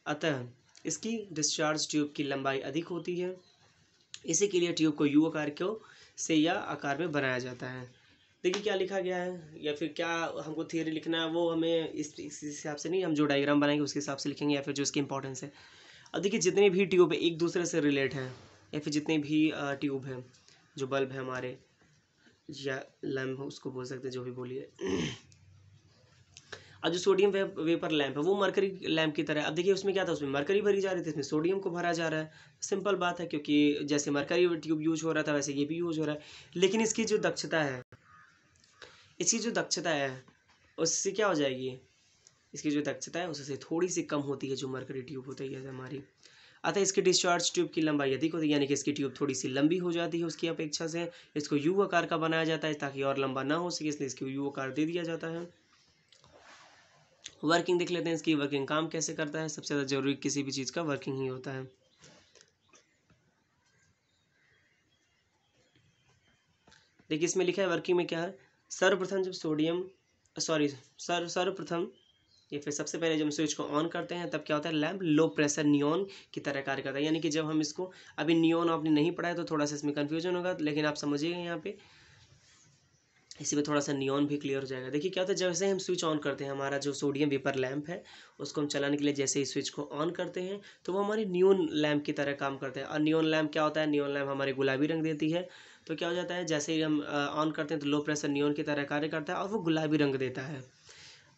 Speaker 1: अतः इसकी डिस्चार्ज ट्यूब की लंबाई अधिक होती है। इसी के लिए ट्यूब को यू आकार को से या आकार में बनाया जाता है। देखिए क्या लिखा गया है, या फिर क्या हमको थियरी लिखना है वो हमें इस हिसाब से नहीं, हम जो डायग्राम बनाएंगे उसके हिसाब से लिखेंगे, या फिर जो इसकी इंपॉर्टेंस है। अब देखिए जितने भी ट्यूब है एक दूसरे से रिलेट हैं, या फिर जितने भी ट्यूब हैं, जो बल्ब है हमारे या लैम्प उसको बोल सकते हैं, जो भी बोलिए। अब जो सोडियम वेपर लैम्प है वो मरकरी लैम्प की तरह है। अब देखिए उसमें क्या था, उसमें मरकरी भरी जा रही थी, इसमें सोडियम को भरा जा रहा है। सिंपल बात है, क्योंकि जैसे मरकरी ट्यूब यूज हो रहा था वैसे ये भी यूज हो रहा है। लेकिन इसकी जो दक्षता है, उससे क्या हो जाएगी, इसकी जो दक्षता है उससे थोड़ी सी कम होती है जो मरकरी ट्यूब होती है हमारी। अतः इसकी डिस्चार्ज ट्यूब की लंबाई अधिक होती है, यानी कि इसकी ट्यूब थोड़ी सी लंबी हो जाती है उसकी अपेक्षा से। इसको यू आकार का बनाया जाता है ताकि और लंबा ना हो सके, इसलिए इसको यू आकार दे दिया जाता है। वर्किंग देख लेते हैं, इसकी वर्किंग काम कैसे करता है। सबसे ज़्यादा जरूरी किसी भी चीज़ का वर्किंग ही होता है। देखिए इसमें लिखा है वर्किंग में क्या है, सर्वप्रथम जब सोडियम सर्वप्रथम ये फिर सबसे पहले जब हम स्विच को ऑन करते हैं तब क्या होता है, लैम्प लो प्रेशर नियॉन की तरह कार्य करता है। यानी कि जब हम इसको, अभी नियॉन आपने नहीं पढ़ा है तो थोड़ा सा इसमें कन्फ्यूजन होगा, लेकिन आप समझिएगा यहाँ पे, इसी में थोड़ा सा नियॉन भी क्लियर हो जाएगा। देखिए क्या होता है, जैसे हम स्विच ऑन करते हैं, हमारा जो सोडियम वेपर लैम्प है उसको हम चलाने के लिए जैसे ही स्विच को ऑन करते हैं तो वो हमारी नियॉन लैम्प की तरह काम करते हैं। और नियॉन लैम्प क्या होता है, नियॉन लैम्प हमारे गुलाबी रंग देती है। तो क्या हो जाता है, जैसे ही हम ऑन करते हैं तो लो प्रेशर नियॉन की तरह कार्य करता है और वो गुलाबी रंग देता है।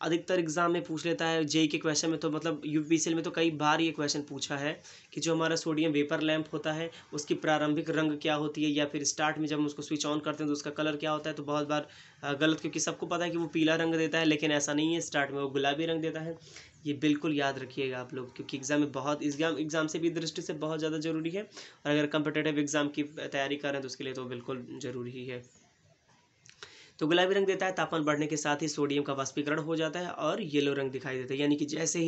Speaker 1: अधिकतर एग्जाम में पूछ लेता है, जेई के क्वेश्चन में तो मतलब यूपीसीएल में तो कई बार ये क्वेश्चन पूछा है कि जो हमारा सोडियम वेपर लैंप होता है उसकी प्रारंभिक रंग क्या होती है, या फिर स्टार्ट में जब हम उसको स्विच ऑन करते हैं तो उसका कलर क्या होता है। तो बहुत बार गलत, क्योंकि सबको पता है कि वो पीला रंग देता है, लेकिन ऐसा नहीं है, स्टार्ट में वो गुलाबी रंग देता है। ये बिल्कुल याद रखिएगा आप लोग, क्योंकि एग्जाम में बहुत, एग्जाम से भी दृष्टि से बहुत ज़्यादा ज़रूरी है। और अगर कम्पिटेटिव एग्जाम की तैयारी कर रहे हैं तो उसके लिए तो बिल्कुल ज़रूरी ही है। तो गुलाबी रंग देता है, तापमान बढ़ने के साथ ही सोडियम का वाष्पीकरण हो जाता है और येलो रंग दिखाई देता है। यानी कि जैसे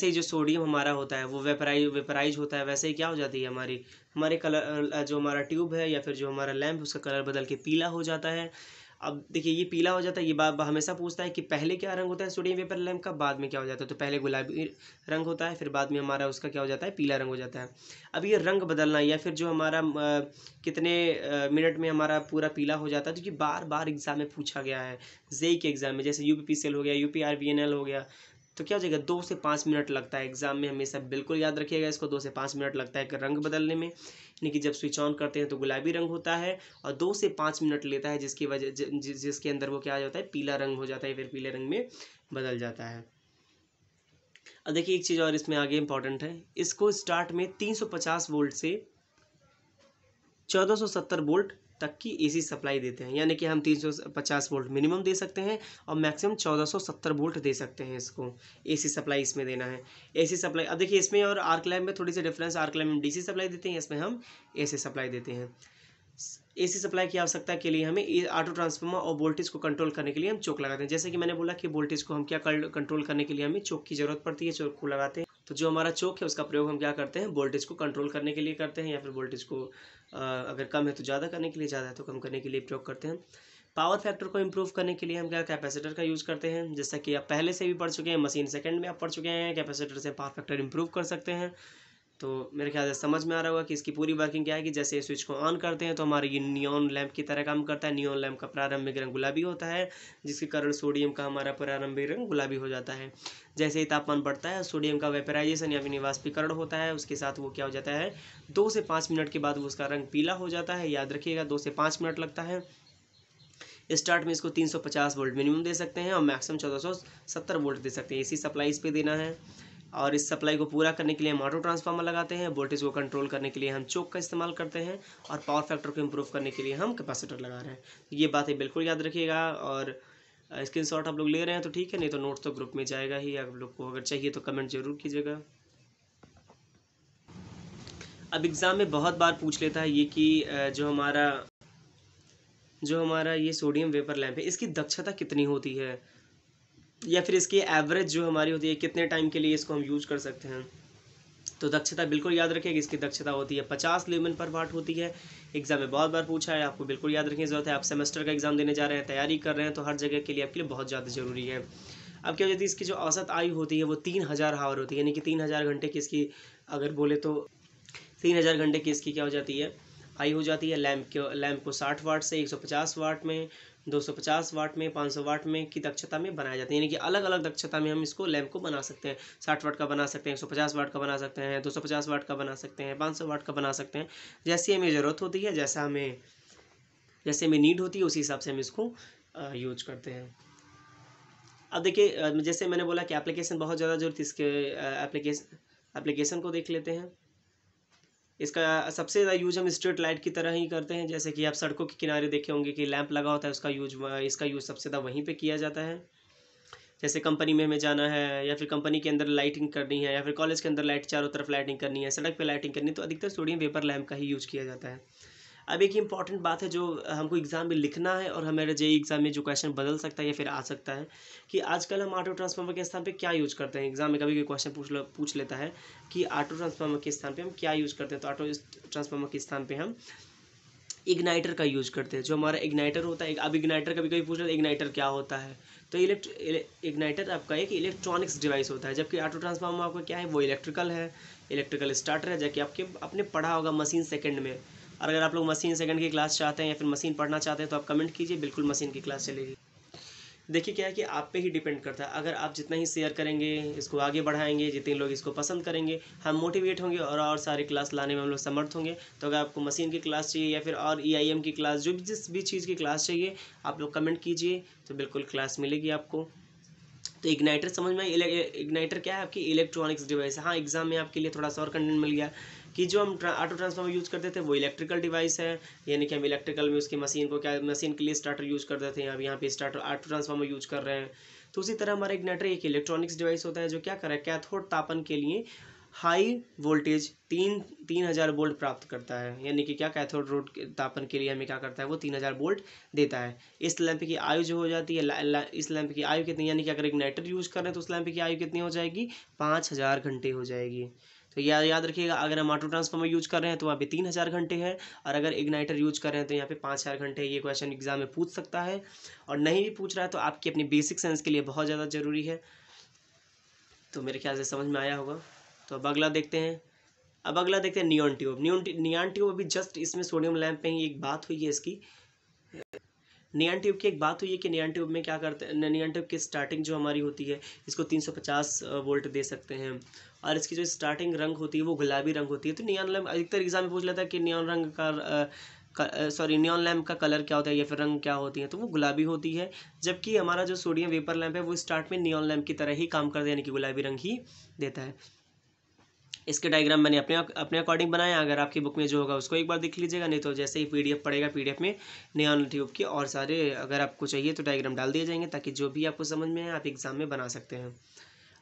Speaker 1: ही जो सोडियम हमारा होता है वो वेपराइज होता है, वैसे ही क्या हो जाती है, हमारे कलर, जो हमारा ट्यूब है या फिर जो हमारा लैंप, उसका कलर बदल के पीला हो जाता है। अब देखिए ये पीला हो जाता है, ये हमेशा पूछता है कि पहले क्या रंग होता है सोडियम वेपर लैंप का, बाद में क्या हो जाता है। तो पहले गुलाबी रंग होता है, फिर बाद में हमारा उसका क्या हो जाता है, पीला रंग हो जाता है। अब ये रंग बदलना या फिर जो हमारा कितने मिनट में हमारा पूरा पीला हो जाता है, तो ये बार बार एग्जाम में पूछा गया है। जेई के एग्जाम में, जैसे यूपीपीसीएल हो गया, यूपीआरबीएनएल हो गया, तो क्या हो जाएगा, 2 से 5 मिनट लगता है एग्जाम में, हमेशा बिल्कुल याद रखिएगा इसको। 2 से 5 मिनट लगता है रंग बदलने में, यानी कि जब स्विच ऑन करते हैं तो गुलाबी रंग होता है, और 2 से 5 मिनट लेता है, जिसकी वजह जिसके अंदर वो क्या होता है, पीला रंग हो जाता है, फिर पीले रंग में बदल जाता है। अब देखिए एक चीज़ और इसमें आगे इंपॉर्टेंट है, इसको स्टार्ट में 350 वोल्ट से 1470 वोल्ट तक की एसी सप्लाई देते हैं, यानी कि हम 350 वोल्ट मिनिमम दे सकते हैं और मैक्सिमम 1470 वोल्ट दे सकते हैं। इसको एसी सप्लाई इसमें देना है। एसी सप्लाई, अब देखिए इसमें और आर्क लैम्प में थोड़ी सी डिफरेंस, आर्क लैम्प में डीसी सप्लाई देते हैं, इसमें हम एसी सप्लाई देते हैं। एसी सप्लाई की आवश्यकता के लिए हमें ऑटो ट्रांसफार्मर और वोल्टेज को कंट्रोल करने के लिए हम चोक लगाते हैं। जैसे कि मैंने बोला कि वोल्टेज को हम क्या कंट्रोल करने के लिए हमें चोक की ज़रूरत पड़ती है, चोक को लगाते हैं। तो जो हमारा चोक है उसका प्रयोग हम क्या करते हैं, वोल्टेज को कंट्रोल करने के लिए करते हैं, या फिर वोल्टेज को अगर कम है तो ज़्यादा करने के लिए, ज़्यादा है तो कम करने के लिए प्रयोग करते हैं। पावर फैक्टर को इम्प्रूव करने के लिए हम क्या कैपेसिटर का यूज़ करते हैं, जैसा कि आप पहले से भी पढ़ चुके हैं, मशीन सेकंड में आप पढ़ चुके हैं, कैपेसिटर से पावर फैक्टर इम्प्रूव कर सकते हैं। तो मेरे ख्याल से समझ में आ रहा होगा कि इसकी पूरी वर्किंग क्या है, कि जैसे स्विच को ऑन करते हैं तो हमारे ये नियॉन लैंप की तरह काम करता है। नियॉन लैंप का प्रारंभिक रंग गुलाबी होता है, जिसके कारण सोडियम का हमारा प्रारंभिक रंग गुलाबी हो जाता है। जैसे ही तापमान बढ़ता है, सोडियम का वेपराइजेशन या फिर निवाष्पीकरण होता है, उसके साथ वो क्या हो जाता है, 2 से 5 मिनट के बाद वो उसका रंग पीला हो जाता है। याद रखिएगा 2 से 5 मिनट लगता है। स्टार्ट में इसको 350 वोल्ट मिनिमम दे सकते हैं और मैक्सिमम 1470 वोल्ट दे सकते हैं। इसी सप्लाई इस पे देना है, और इस सप्लाई को पूरा करने के लिए हम ऑटो ट्रांसफार्मर लगाते हैं। वोल्टेज को कंट्रोल करने के लिए हम चोक का इस्तेमाल करते हैं, और पावर फैक्टर को इम्प्रूव करने के लिए हम कैपेसिटर लगा रहे हैं। ये बातें बिल्कुल याद रखिएगा, और स्क्रीनशॉट आप लोग ले रहे हैं तो ठीक है, नहीं तो नोट्स तो ग्रुप में जाएगा ही। आप लोग को अगर चाहिए तो कमेंट जरूर कीजिएगा। अब एग्ज़ाम में बहुत बार पूछ लेता है ये कि जो हमारा ये सोडियम वेपर लैंप है, इसकी दक्षता कितनी होती है, या फिर इसकी एवरेज जो हमारी होती है, कितने टाइम के लिए इसको हम यूज़ कर सकते हैं। तो दक्षता बिल्कुल याद रखिएगा, इसकी दक्षता होती है 50 ल्यूमेन पर वाट होती है। एग्जाम में बहुत बार पूछा है, आपको बिल्कुल याद रखने की जरूरत है। आप सेमेस्टर का एग्जाम देने जा रहे हैं, तैयारी कर रहे हैं, तो हर जगह के लिए आपके लिए बहुत ज़्यादा जरूरी है। अब क्या हो जाती है, इसकी जो औसत आयु होती है वो 3000 हावर होती है, यानी कि 3000 घंटे की इसकी, अगर बोले तो 3000 घंटे की इसकी क्या हो जाती है, आयु हो जाती है। लैंप को 60 वाट से 150 वाट में, 250 वाट में, 500 वाट में की दक्षता में बनाया जाता है, यानी कि अलग अलग दक्षता में हम इसको लैंप को बना सकते हैं। 60 वाट का बना सकते हैं, 150 वाट का बना सकते हैं, 250 वाट का बना सकते हैं, 500 वाट का बना सकते हैं। जैसी हमें ज़रूरत होती है, जैसे हमें नीड होती है, उसी हिसाब से हम इसको यूज करते हैं। अब देखिए जैसे मैंने बोला कि एप्लीकेशन बहुत ज़्यादा जरूरत है, इसके एप्लीकेशन को देख लेते हैं। इसका सबसे ज़्यादा यूज हम स्ट्रीट लाइट की तरह ही करते हैं। जैसे कि आप सड़कों के किनारे देखे होंगे कि लैंप लगा होता है, इसका यूज सबसे ज़्यादा वहीं पे किया जाता है। जैसे कंपनी में हमें जाना है, या फिर कंपनी के अंदर लाइटिंग करनी है, या फिर कॉलेज के अंदर चारों तरफ लाइटिंग करनी है, सड़क पे लाइटिंग करनी है, तो अधिकतर सोडियम वेपर लैंप का ही यूज किया जाता है। अब एक इंपॉर्टेंट बात है जो हमको एग्जाम में लिखना है, और हमारे जेईई एग्जाम में जो क्वेश्चन बदल सकता है या फिर आ सकता है, कि आजकल हम ऑटो ट्रांसफार्मर के स्थान पे क्या यूज करते हैं। एग्जाम में कभी कोई क्वेश्चन पूछ लेता है कि ऑटो ट्रांसफार्मर के स्थान पे हम क्या यूज करते हैं, तो ऑटो ट्रांसफार्मर के स्थान पे हम इग्नाइटर का यूज करते हैं। जो हमारा इग्नाइटर होता है, अब इग्नाइटर कभी कभी पूछ रहे हैं इग्नाइटर क्या होता है, तो इग्नाइटर आपका एक इलेक्ट्रॉनिक्स डिवाइस होता है, जबकि ऑटो ट्रांसफार्मर आपका क्या है, वो इलेक्ट्रिकल है, इलेक्ट्रिकल स्टार्टर है, जबकि आपने पढ़ा होगा मशीन सेकंड में। और अगर आप लोग मशीन सेकंड की क्लास चाहते हैं या फिर मशीन पढ़ना चाहते हैं, तो आप कमेंट कीजिए, बिल्कुल मशीन की क्लास चलेगी। देखिए क्या है कि आप पे ही डिपेंड करता है, अगर आप जितना ही शेयर करेंगे, इसको आगे बढ़ाएंगे, जितने लोग इसको पसंद करेंगे, हम मोटिवेट होंगे और सारी क्लास लाने में हम लोग समर्थ होंगे। तो अगर आपको मशीन की क्लास चाहिए या फिर और EIM की क्लास, जो भी जिस भी चीज़ की क्लास चाहिए, आप लोग कमेंट कीजिए, तो बिल्कुल क्लास मिलेगी आपको। तो इग्नाइटर समझ में, इग्नाइटर क्या है, आपकी इलेक्ट्रॉनिक्स डिवाइस है। हाँ, एग्जाम में आपके लिए थोड़ा सा और कंटेंट मिल गया कि जो हम ऑटो ट्रांसफार्मर यूज़ करते थे वो इलेक्ट्रिकल डिवाइस है, यानी कि हम इलेक्ट्रिकल में उसकी मशीन को क्या, मशीन के लिए स्टार्टर यूज़ करते थे, अब यहाँ पे स्टार्टर ऑटो ट्रांसफार्मर यूज़ कर रहे हैं। तो उसी तरह हमारा इग्नाइटर एक इलेक्ट्रॉनिक्स डिवाइस होता है, जो क्या कर रहा है, कैथोड तापन के लिए हाई वोल्टेज 3000 वोल्ट प्राप्त करता है, यानी कि क्या, कैथोड रोड तापन के लिए हमें क्या करता है, वो 3000 वोल्ट देता है। इस लैंप की आयु जो हो जाती है, इस लैंप की आयु कितनी, यानी कि अगर इग्नाइटर यूज कर रहे हैं तो उस लैंप की आयु कितनी हो जाएगी, 5000 घंटे हो जाएगी। तो याद रखिएगा, अगर हम ऑटो ट्रांसफार्मर यूज कर रहे हैं तो वहाँ पे 3000 घंटे है, और अगर इग्नाइटर यूज कर रहे हैं तो यहाँ पे 5000 घंटे है। ये क्वेश्चन एग्जाम में पूछ सकता है, और नहीं भी पूछ रहा है तो आपकी अपनी बेसिक साइंस के लिए बहुत ज़्यादा जरूरी है। तो मेरे ख्याल से समझ में आया होगा। तो अब अगला देखते हैं। अब अगला देखते हैं नियॉन ट्यूब। नियॉन ट्यूब अभी जस्ट इसमें सोडियम लैंप पे ही एक बात हुई है इसकी। नियॉन ट्यूब की एक बात हुई है कि नियॉन ट्यूब में क्या करते हैं, नियॉन ट्यूब की स्टार्टिंग जो हमारी होती है, इसको 350 वोल्ट दे सकते हैं, और इसकी जो स्टार्टिंग रंग होती है वो गुलाबी रंग होती है। तो नियॉन लैंप अधिकतर एग्जाम में पूछ लेता है कि नियॉन रंग का सॉरी नियॉन लैंप का कलर क्या होता है या फिर रंग क्या होती है, तो वो गुलाबी होती है। जबकि हमारा जो सोडियम वेपर लैंप है वो स्टार्ट में नियॉन लैंप की तरह ही काम करता है, यानी कि गुलाबी रंग ही देता है। इसके डायग्राम मैंने अपने अकॉर्डिंग बनाया, अगर आपकी बुक में जो होगा उसको एक बार देख लीजिएगा, नहीं तो जैसे ही पीडीएफ पड़ेगा पीडीएफ में नियॉन ट्यूब के और सारे अगर आपको चाहिए तो डायग्राम डाल दिए जाएंगे, ताकि जो भी आपको समझ में आए आप एग्जाम में बना सकते हैं।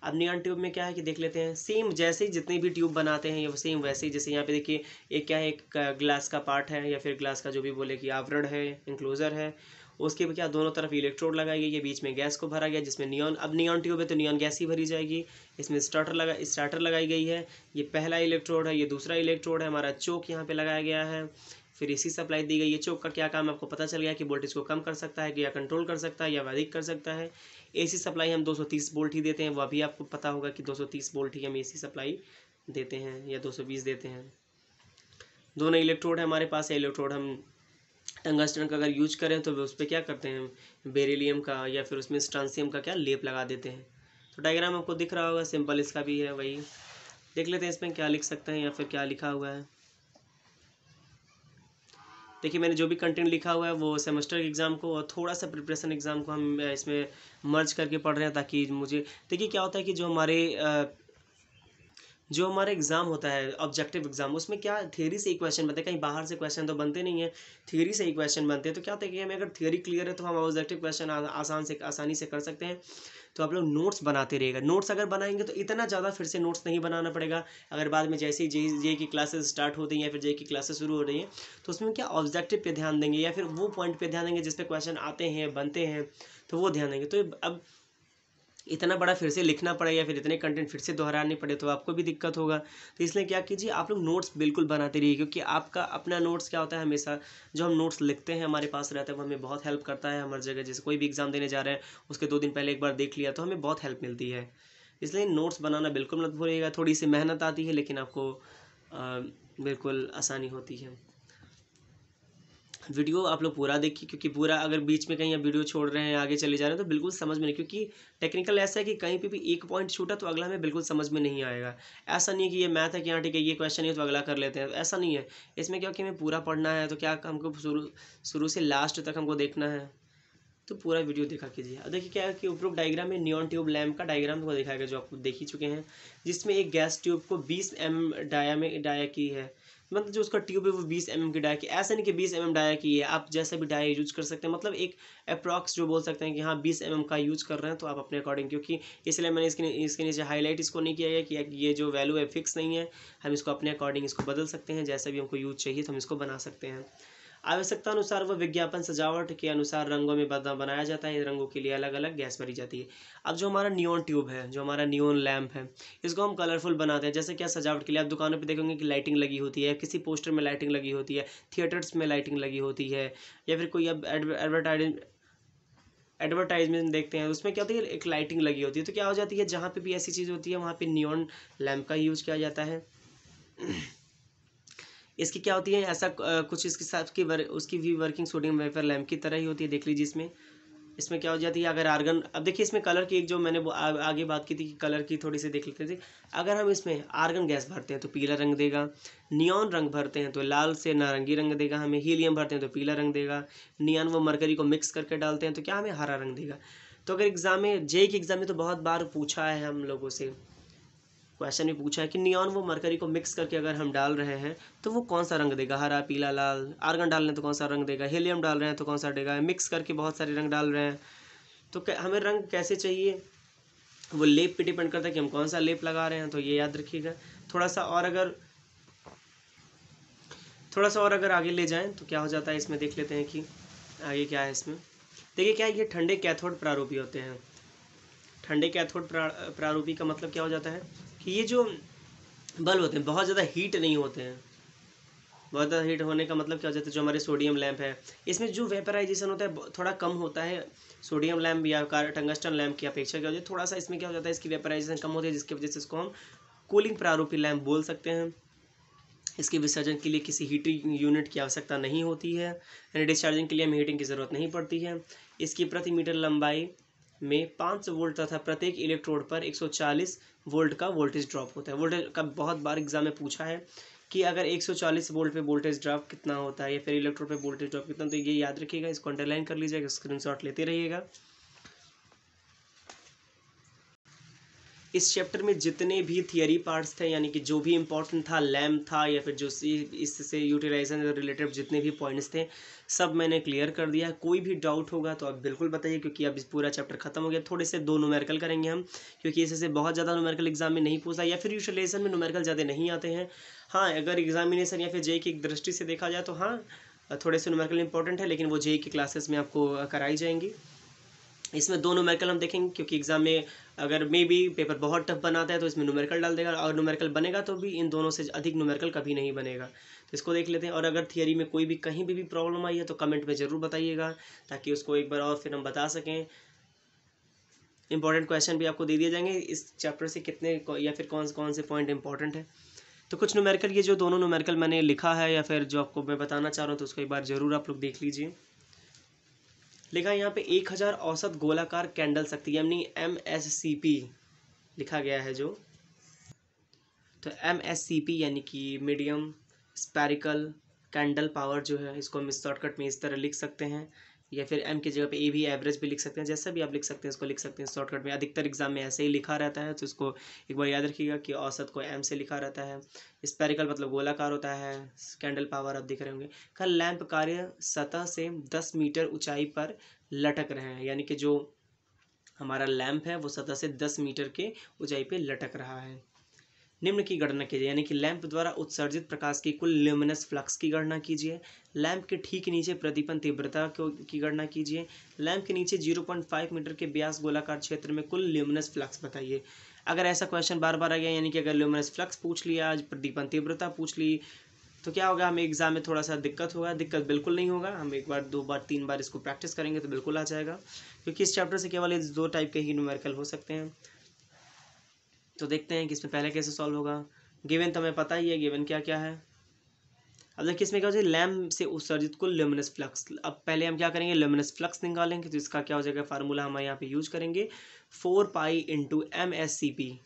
Speaker 1: अब नियॉन ट्यूब में क्या है कि देख लेते हैं, सेम जैसे ही जितने भी ट्यूब बनाते हैं ये सेम वैसे ही, जैसे यहाँ पे देखिए एक क्या है, एक ग्लास का पार्ट है या फिर ग्लास का जो भी बोले कि आवरण है, इंक्लोजर है, उसके क्या दोनों तरफ इलेक्ट्रोड लगाई गई है, बीच में गैस को भरा गया जिसमें नियॉन, अब नियॉन ट्यूब है तो नियॉन गैस ही भरी जाएगी। इसमें स्टार्टर लगाई गई है, ये पहला इलेक्ट्रोड है, ये दूसरा इलेक्ट्रोड है, हमारा चोक यहाँ पे लगाया गया है, फिर एसी सप्लाई दी गई है। चोक का क्या काम आपको पता चल गया कि वोल्टेज को कम कर सकता है, या कंट्रोल कर सकता है, या अधिक कर सकता है। एसी सप्लाई हम 230 वोल्ट ही देते हैं, वह भी आपको पता होगा कि 230 वोल्ट ही हम एसी सप्लाई देते हैं, या 220 देते हैं। दोनों इलेक्ट्रोड है हमारे पास, इलेक्ट्रोड हम टंगस्टन का अगर यूज करें तो उस पर क्या करते हैं, बेरिलियम का या फिर उसमें स्ट्रांसियम का क्या लेप लगा देते हैं। तो डायग्राम आपको दिख रहा होगा, सिंपल इसका भी है वही। देख लेते हैं इसमें क्या लिख सकते हैं या फिर क्या लिखा हुआ है। देखिए मैंने जो भी कंटेंट लिखा हुआ है वो सेमेस्टर एग्ज़ाम को और थोड़ा सा प्रिपरेशन एग्ज़ाम को हम इसमें मर्ज करके पढ़ रहे हैं, ताकि मुझे देखिए क्या होता है कि जो हमारा एग्ज़ाम होता है ऑब्जेक्टिव एग्जाम, उसमें क्या थियरी से ही क्वेश्चन बनते हैं, कहीं बाहर से क्वेश्चन तो बनते नहीं है, थियरी से ही क्वेश्चन बनते हैं। तो क्या होता है कि हमें अगर थियरी क्लियर है तो हम ऑब्जेक्टिव क्वेश्चन आसानी से कर सकते हैं। तो आप लोग नोट्स बनाते रहिएगा, नोट्स अगर बनाएंगे तो इतना ज़्यादा फिर से नोट्स नहीं बनाना पड़ेगा। अगर बाद में जैसे ही जे की क्लासेस स्टार्ट होती हैं या फिर जे की क्लासेस शुरू हो रही हैं, तो उसमें क्या ऑब्जेक्टिव पे ध्यान देंगे या फिर वो पॉइंट पे ध्यान देंगे जिस पे क्वेश्चन आते हैं बनते हैं, तो वो ध्यान देंगे। तो अब इतना बड़ा फिर से लिखना पड़े या फिर इतने कंटेंट फिर से दोहराने पड़े तो आपको भी दिक्कत होगा। तो इसलिए क्या कीजिए, आप लोग नोट्स बिल्कुल बनाते रहिए, क्योंकि आपका अपना नोट्स क्या होता है, हमेशा जो हम नोट्स लिखते हैं हमारे पास रहता है वो हमें बहुत हेल्प करता है हर जगह। जैसे कोई भी एग्जाम देने जा रहे हैं उसके 2 दिन पहले एक बार देख लिया तो हमें बहुत हेल्प मिलती है। इसलिए नोट्स बनाना बिल्कुल मत भूलिएगा। थोड़ी सी मेहनत आती है लेकिन आपको बिल्कुल आसानी होती है। वीडियो आप लोग पूरा देखिए, क्योंकि पूरा अगर बीच में कहीं आप वीडियो छोड़ रहे हैं आगे चले जा रहे हैं तो बिल्कुल समझ में नहीं, क्योंकि टेक्निकल ऐसा है कि कहीं पे भी एक पॉइंट छूटा तो अगला हमें बिल्कुल समझ में नहीं आएगा। ऐसा नहीं है कि ये मैथ है कि हाँ ठीक है ये क्वेश्चन है तो अगला कर लेते हैं, ऐसा नहीं है। इसमें क्या कि हमें पूरा पढ़ना है, तो क्या हमको शुरू से लास्ट तक हमको देखना है, तो पूरा वीडियो देखा कीजिए। अब देखिए क्या है कि उपरोक्त डायग्राम में नियॉन ट्यूब लैम्प का डायग्राम को दिखाया गया जो आपको देख ही चुके हैं, जिसमें एक गैस ट्यूब को 20 mm डाया की है, मतलब जो उसका ट्यूब है वो 20 mm की डाया की, ऐसा नहीं कि 20 mm डाया की है, आप जैसा भी डाया यूज कर सकते हैं, मतलब एक अप्रॉक्स जो बोल सकते हैं कि हाँ 20 mm का यूज कर रहे हैं तो आप अपने अकॉर्डिंग, क्योंकि इसलिए मैंने इसके नीचे हाईलाइट इसको नहीं किया है कि ये जो वैल्यू है फिक्स नहीं है, हम इसको अपने अकॉर्डिंग इसको बदल सकते हैं, जैसा भी हमको यूज चाहिए तो हम इसको बना सकते हैं। आवश्यकता अनुसार व विज्ञापन सजावट के अनुसार रंगों में बनाया जाता है, इन रंगों के लिए अलग अलग गैस भरी जाती है। अब जो हमारा नियॉन ट्यूब है, जो हमारा नियॉन लैम्प है, इसको हम कलरफुल बनाते हैं। जैसे क्या सजावट के लिए आप दुकानों पे देखेंगे कि लाइटिंग लगी होती है, किसी पोस्टर में लाइटिंग लगी होती है, थिएटर्स में लाइटिंग लगी होती है, या फिर कोई अब एडवर्टाइजमेंट देखते हैं उसमें क्या होती है, एक लाइटिंग लगी होती है। तो क्या हो जाती है, जहाँ पे भी ऐसी चीज़ होती है वहाँ पे नियॉन लैम्प का यूज किया जाता है। इसकी क्या होती है, ऐसा कुछ इसके साथ की उसकी भी वर्किंग सोडियम वेपर लैम्प की तरह ही होती है। देख लीजिए इसमें क्या हो जाती है, अगर आर्गन, अब देखिए इसमें कलर की एक जो मैंने आगे बात की थी कि कलर की थोड़ी सी देख लेते थे। अगर हम इसमें आर्गन गैस भरते हैं तो पीला रंग देगा, नियॉन रंग भरते हैं तो लाल से नारंगी रंग देगा हमें, हीलियम भरते हैं तो पीला रंग देगा, नियॉन व मरकरी को मिक्स करके डालते हैं तो क्या हमें हरा रंग देगा। तो अगर एग्जाम में जे के एग्जाम में तो बहुत बार पूछा है हम लोगों से, क्वेश्चन भी पूछा है कि नियॉन व मरकरी को मिक्स करके अगर हम डाल रहे हैं तो वो कौन सा रंग देगा, हरा पीला लाल। आर्गन डाल रहे हैं तो कौन सा रंग देगा, हीलियम डाल रहे हैं तो कौन सा देगा, मिक्स करके बहुत सारे रंग डाल रहे हैं तो हमें रंग कैसे चाहिए, वो लेप पे डिपेंड करता है कि हम कौन सा लेप लगा रहे हैं। तो ये याद रखिएगा। थोड़ा सा और अगर आगे ले जाएं तो क्या हो जाता है, इसमें देख लेते हैं कि आगे क्या है। इसमें देखिए क्या है, ये ठंडे कैथोड प्रारूपी होते हैं। ठंडे कैथोड प्रारूपी का मतलब क्या हो जाता है कि ये जो बल्ब होते हैं, बहुत ज़्यादा हीट नहीं होते हैं। बहुत ज़्यादा हीट होने का मतलब क्या हो जाता है, जो हमारे सोडियम लैंप है इसमें जो वेपराइजेशन होता है थोड़ा कम होता है सोडियम लैंप या टंगस्टन लैंप की अपेक्षा। क्या हो जाए थोड़ा सा इसमें क्या हो जाता है, इसकी वेपराइजेशन कम होती है, जिसकी वजह से इसको हम कूलिंग प्रारूपी लैंप बोल सकते हैं। इसके विसर्जन के लिए किसी हीटिंग यूनिट की आवश्यकता नहीं होती है, यानी डिस्चार्जिंग के लिए हमें हीटिंग की ज़रूरत नहीं पड़ती है। इसकी प्रति मीटर लंबाई में 500 वोल्ट तथा प्रत्येक इलेक्ट्रोड पर 140 वोल्ट का वोल्टेज ड्रॉप होता है। वोल्टेज का बहुत बार एग्जाम में पूछा है कि अगर 140 वोल्ट पे वोल्टेज ड्रॉप कितना होता है या फिर इलेक्ट्रोड पे वोल्टेज ड्रॉप कितना, तो ये याद रखिएगा, इसको अंडरलाइन कर लीजिएगा, स्क्रीनशॉट लेते रहिएगा। इस चैप्टर में जितने भी थियरी पार्ट्स थे, यानी कि जो भी इंपॉर्टेंट था, लैम्प था या फिर जो इससे यूटिलाइजेशन रिलेटेड जितने भी पॉइंट्स थे सब मैंने क्लियर कर दिया। कोई भी डाउट होगा तो आप बिल्कुल बताइए, क्योंकि अब इस पूरा चैप्टर खत्म हो गया। थोड़े से 2 न्यूमेरिकल करेंगे हम, क्योंकि इससे बहुत ज़्यादा न्यूमेरिकल एग्जाम में नहीं पूछा या फिर यूटिलाइजेशन में न्यूमेरिकल ज़्यादा नहीं आते हैं। हाँ, अगर एग्जामिनेशन या फिर जेईई की दृष्टि से देखा जाए तो हाँ थोड़े से न्यूमेरिकल इंपॉर्टेंट है, लेकिन वो जेईई की क्लासेस में आपको कराई जाएंगी। इसमें 2 न्यूमेरिकल हम देखेंगे, क्योंकि एग्जाम में अगर मे बी पेपर बहुत टफ बनाता है तो इसमें न्यूमेरिकल डाल देगा, और न्यूमेरिकल बनेगा तो भी इन दोनों से अधिक न्यूमेरिकल कभी नहीं बनेगा। तो इसको देख लेते हैं। और अगर थियरी में कोई भी कहीं भी प्रॉब्लम आई है तो कमेंट में ज़रूर बताइएगा, ताकि उसको एक बार और फिर हम बता सकें। इंपॉर्टेंट क्वेश्चन भी आपको दे दिए जाएंगे इस चैप्टर से, कितने या फिर कौन कौन से पॉइंट इंपॉर्टेंट है। तो कुछ न्यूमेरिकल, ये जो दोनों न्यूमेरिकल मैंने लिखा है या फिर जो आपको मैं बताना चाह रहा हूँ, तो उसको एक बार ज़रूर आप लोग देख लीजिए। लिखा है यहाँ पे 1000 औसत गोलाकार कैंडल शक्ति, यानी MSCP लिखा गया है जो। तो MSCP यानी कि मीडियम स्पेरिकल कैंडल पावर जो है, इसको हम शॉर्टकट में इस तरह लिख सकते हैं, या फिर M की जगह पे A भी, एवरेज भी लिख सकते हैं, जैसा भी आप लिख सकते हैं इसको लिख सकते हैं शॉर्टकट में। अधिकतर एग्जाम में ऐसे ही लिखा रहता है, तो इसको एक बार याद रखिएगा कि औसत को M से लिखा रहता है। स्पेरिकल मतलब गोलाकार होता है, कैंडल पावर आप दिख रहे होंगे। कल लैंप कार्य सतह से 10 मीटर ऊंचाई पर लटक रहे हैं, यानी कि जो हमारा लैंप है वो सतह से 10 मीटर के ऊंचाई पे लटक रहा है। निम्न की गणना कीजिए, यानी कि लैंप द्वारा उत्सर्जित प्रकाश की कुल ल्यूमिनस फ्लक्स की गणना कीजिए। लैंप के ठीक नीचे प्रदीपन तीव्रता की गणना कीजिए। लैंप के नीचे 0.5 मीटर के व्यास गोलाकार क्षेत्र में कुल ल्यूमिनस फ्लक्स बताइए। अगर ऐसा क्वेश्चन बार बार आ गया, यानी कि अगर ल्यूमिनस फ्लक्स पूछ लिया, आज प्रदीपन तीव्रता पूछ ली, तो क्या होगा, हमें एग्जाम में थोड़ा सा दिक्कत होगा। दिक्कत बिल्कुल नहीं होगा, हम एक बार 2 बार 3 बार इसको प्रैक्टिस करेंगे तो बिल्कुल आ जाएगा, क्योंकि इस चैप्टर से केवल इस 2 टाइप के ही न्यूमेरिकल हो सकते हैं। तो देखते हैं कि इसमें पहले कैसे सॉल्व होगा। गिवन तो हमें पता ही है, गिवन क्या क्या है। अब देखिए इसमें क्या हो जाए, लैम्प से उत्सर्जित कुल ल्यूमिनस फ्लक्स। अब पहले हम क्या करेंगे, ल्यूमिनस फ्लक्स निकालेंगे, तो इसका क्या हो जाएगा, फार्मूला हम यहाँ पे यूज करेंगे 4 पाई इंटू MSCP।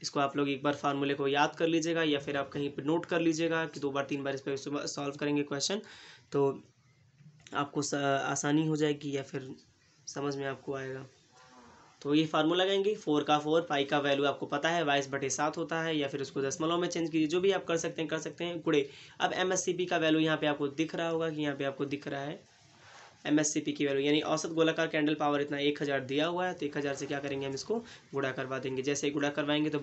Speaker 1: इसको आप लोग एक बार फार्मूले को याद कर लीजिएगा, या फिर आप कहीं पर नोट कर लीजिएगा कि 2 बार 3 बार इस पर सॉल्व करेंगे क्वेश्चन, तो आपको आसानी हो जाएगी या फिर समझ में आपको आएगा। तो ये फार्मूला लगाएंगे, 4 का 4, पाई का वैल्यू आपको पता है 22/7 होता है, या फिर उसको दशमलव में चेंज कीजिए, जो भी आप कर सकते हैं गुड़े। अब MSCP का वैल्यू यहाँ पे आपको दिख रहा होगा, कि यहाँ पे आपको दिख रहा है MSCP की वैल्यू, यानी औसत गोलाकार कैंडल पावर इतना 1000 दिया हुआ है, तो 1000 से क्या करेंगे, हम इसको गुणा करवा देंगे। जैसे ही गुणा करवाएंगे तो